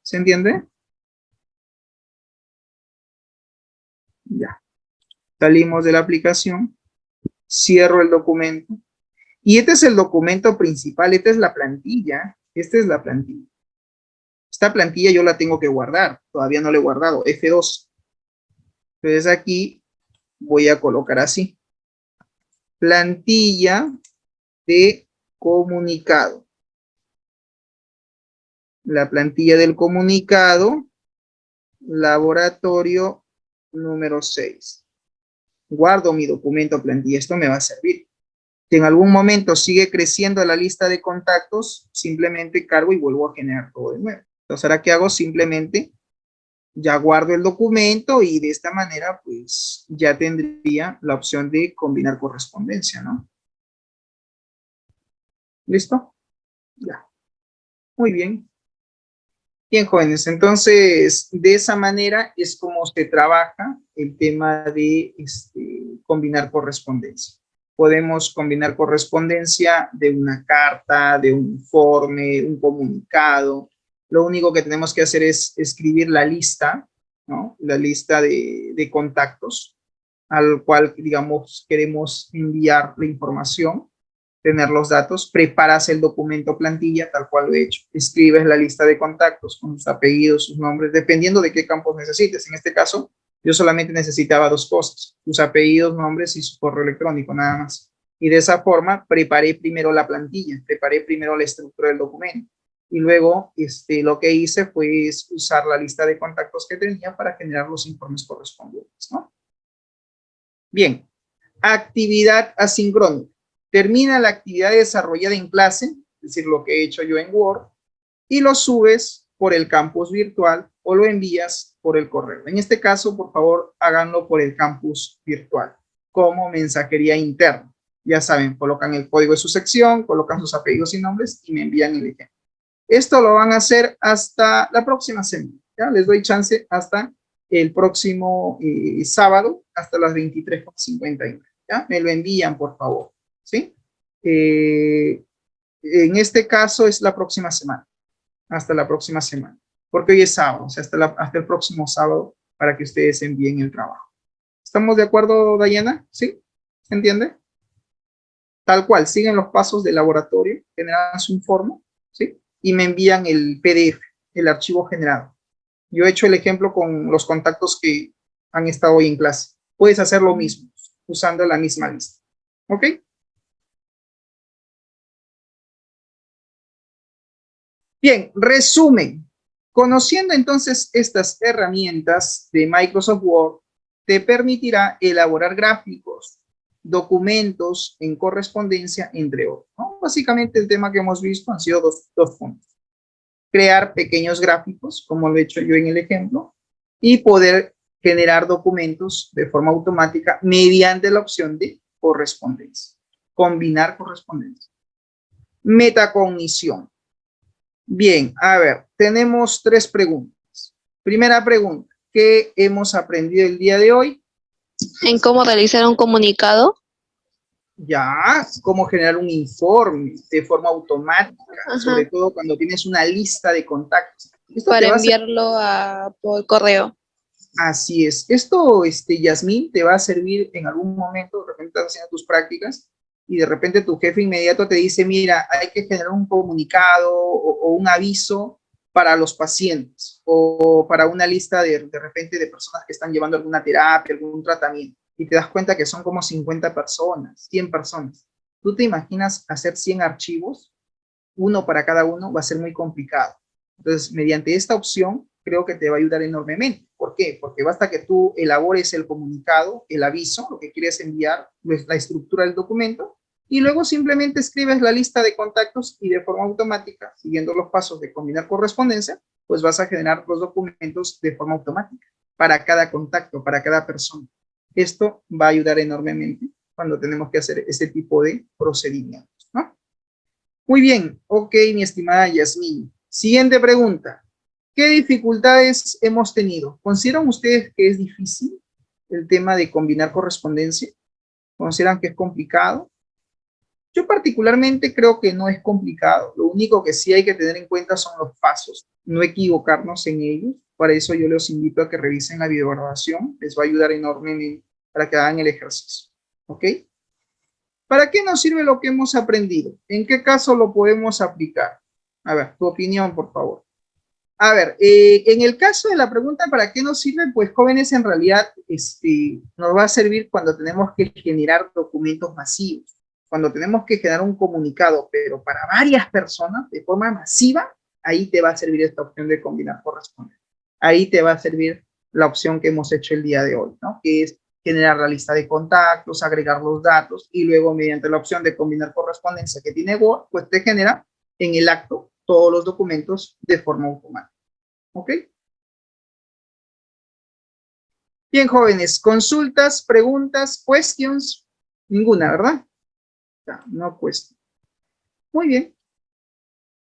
A: ¿Se entiende? Ya. Salimos de la aplicación, cierro el documento, y este es el documento principal, esta es la plantilla, Esta plantilla yo la tengo que guardar, todavía no la he guardado, F2. Entonces aquí voy a colocar así. Plantilla de comunicado. La plantilla del comunicado, laboratorio número 6. Guardo mi documento plantilla, esto me va a servir. Si en algún momento sigue creciendo la lista de contactos, simplemente cargo y vuelvo a generar todo de nuevo. Entonces, ahora ¿qué hago? Simplemente ya guardo el documento y de esta manera, pues, ya tendría la opción de combinar correspondencia, ¿no? ¿Listo? Ya. Muy bien. Bien, jóvenes, entonces, de esa manera es como se trabaja el tema de combinar correspondencia. Podemos combinar correspondencia de una carta, de un informe, un comunicado. Lo único que tenemos que hacer es escribir la lista, ¿no? La lista de contactos al cual, digamos, queremos enviar la información, tener los datos, preparas el documento plantilla, tal cual lo he hecho, escribes la lista de contactos con sus apellidos, sus nombres, dependiendo de qué campos necesites. En este caso, yo solamente necesitaba 2 cosas, sus apellidos, nombres y su correo electrónico, nada más. Y de esa forma, preparé primero la plantilla, preparé primero la estructura del documento. Y luego, lo que hice fue usar la lista de contactos que tenía para generar los informes correspondientes, ¿no? Bien, actividad asincrónica. Termina la actividad desarrollada en clase, es decir, lo que he hecho yo en Word, y lo subes por el campus virtual o lo envías por el correo. En este caso, por favor, háganlo por el campus virtual. como mensajería interna. Ya saben, colocan el código de su sección, colocan sus apellidos y nombres y me envían el ejemplo. Esto lo van a hacer hasta la próxima semana. ¿Ya? Les doy chance hasta el próximo sábado, hasta las 23:59. ¿Ya? Me lo envían, por favor. ¿Sí? En este caso es la próxima semana. Hasta la próxima semana. Porque hoy es sábado, o sea, hasta el próximo sábado para que ustedes envíen el trabajo. ¿Estamos de acuerdo, Dayana? ¿Sí? ¿Se entiende? Tal cual, siguen los pasos del laboratorio, generan su informe, ¿sí? Y me envían el PDF, el archivo generado. Yo he hecho el ejemplo con los contactos que han estado hoy en clase. Puedes hacer lo mismo, usando la misma lista. ¿Ok? Bien, resumen. Conociendo entonces estas herramientas de Microsoft Word, te permitirá elaborar gráficos, documentos en correspondencia, entre otros, ¿no? Básicamente el tema que hemos visto han sido dos puntos. Crear pequeños gráficos, como lo he hecho yo en el ejemplo, y poder generar documentos de forma automática mediante la opción de correspondencia. Combinar correspondencia. Metacognición. Bien, a ver, tenemos 3 preguntas. Primera pregunta, ¿qué hemos aprendido el día de hoy?
C: En cómo realizar un comunicado.
A: Ya, cómo generar un informe de forma automática, sobre todo cuando tienes una lista de contactos. Esto
C: Para
A: te va a
C: enviarlo por correo.
A: Así es. Esto, Yasmín, te va a servir en algún momento. De repente estás haciendo tus prácticas y de repente tu jefe inmediato te dice, mira, hay que generar un comunicado o un aviso para los pacientes o para una lista de repente de personas que están llevando alguna terapia, algún tratamiento. Y te das cuenta que son como 50 personas, 100 personas. ¿Tú te imaginas hacer 100 archivos? Uno para cada uno va a ser muy complicado. Entonces, mediante esta opción, creo que te va a ayudar enormemente. ¿Por qué? Porque basta que tú elabores el comunicado, el aviso, lo que quieres enviar, pues, la estructura del documento, y luego simplemente escribes la lista de contactos y de forma automática, siguiendo los pasos de combinar correspondencia, pues vas a generar los documentos de forma automática para cada contacto, para cada persona. Esto va a ayudar enormemente cuando tenemos que hacer ese tipo de procedimientos, ¿no? Muy bien, ok, mi estimada Yasmín. Siguiente pregunta. ¿Qué dificultades hemos tenido? ¿Consideran ustedes que es difícil el tema de combinar correspondencia? ¿Consideran que es complicado? Yo particularmente creo que no es complicado. Lo único que sí hay que tener en cuenta son los pasos, no equivocarnos en ellos. Para eso yo los invito a que revisen la videograbación. Les va a ayudar enormemente para que hagan el ejercicio. ¿Ok? ¿Para qué nos sirve lo que hemos aprendido? ¿En qué caso lo podemos aplicar? A ver, tu opinión, por favor. A ver, en el caso de la pregunta ¿para qué nos sirve? Pues, jóvenes, en realidad nos va a servir cuando tenemos que generar documentos masivos, cuando tenemos que generar un comunicado, pero para varias personas de forma masiva, ahí te va a servir esta opción de combinar correspondencia. Ahí te va a servir la opción que hemos hecho el día de hoy, ¿no? Que es generar la lista de contactos, agregar los datos y luego mediante la opción de combinar correspondencia que tiene Word, pues te genera en el acto todos los documentos de forma automática. ¿Ok? Bien, jóvenes, consultas, preguntas, questions, ninguna, ¿verdad? No question. Muy bien.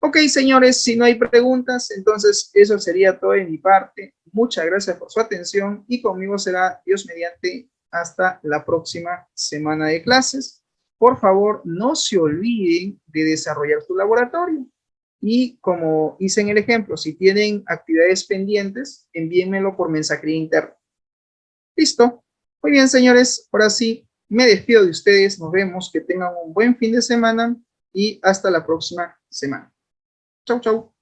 A: Ok, señores, si no hay preguntas, entonces eso sería todo de mi parte. Muchas gracias por su atención y conmigo será, Dios mediante, hasta la próxima semana de clases. Por favor, no se olviden de desarrollar su laboratorio. Y como hice en el ejemplo, si tienen actividades pendientes, envíenmelo por mensajería interna. Listo. Muy bien, señores. Ahora sí, me despido de ustedes. Nos vemos. Que tengan un buen fin de semana y hasta la próxima semana. Chau, chau.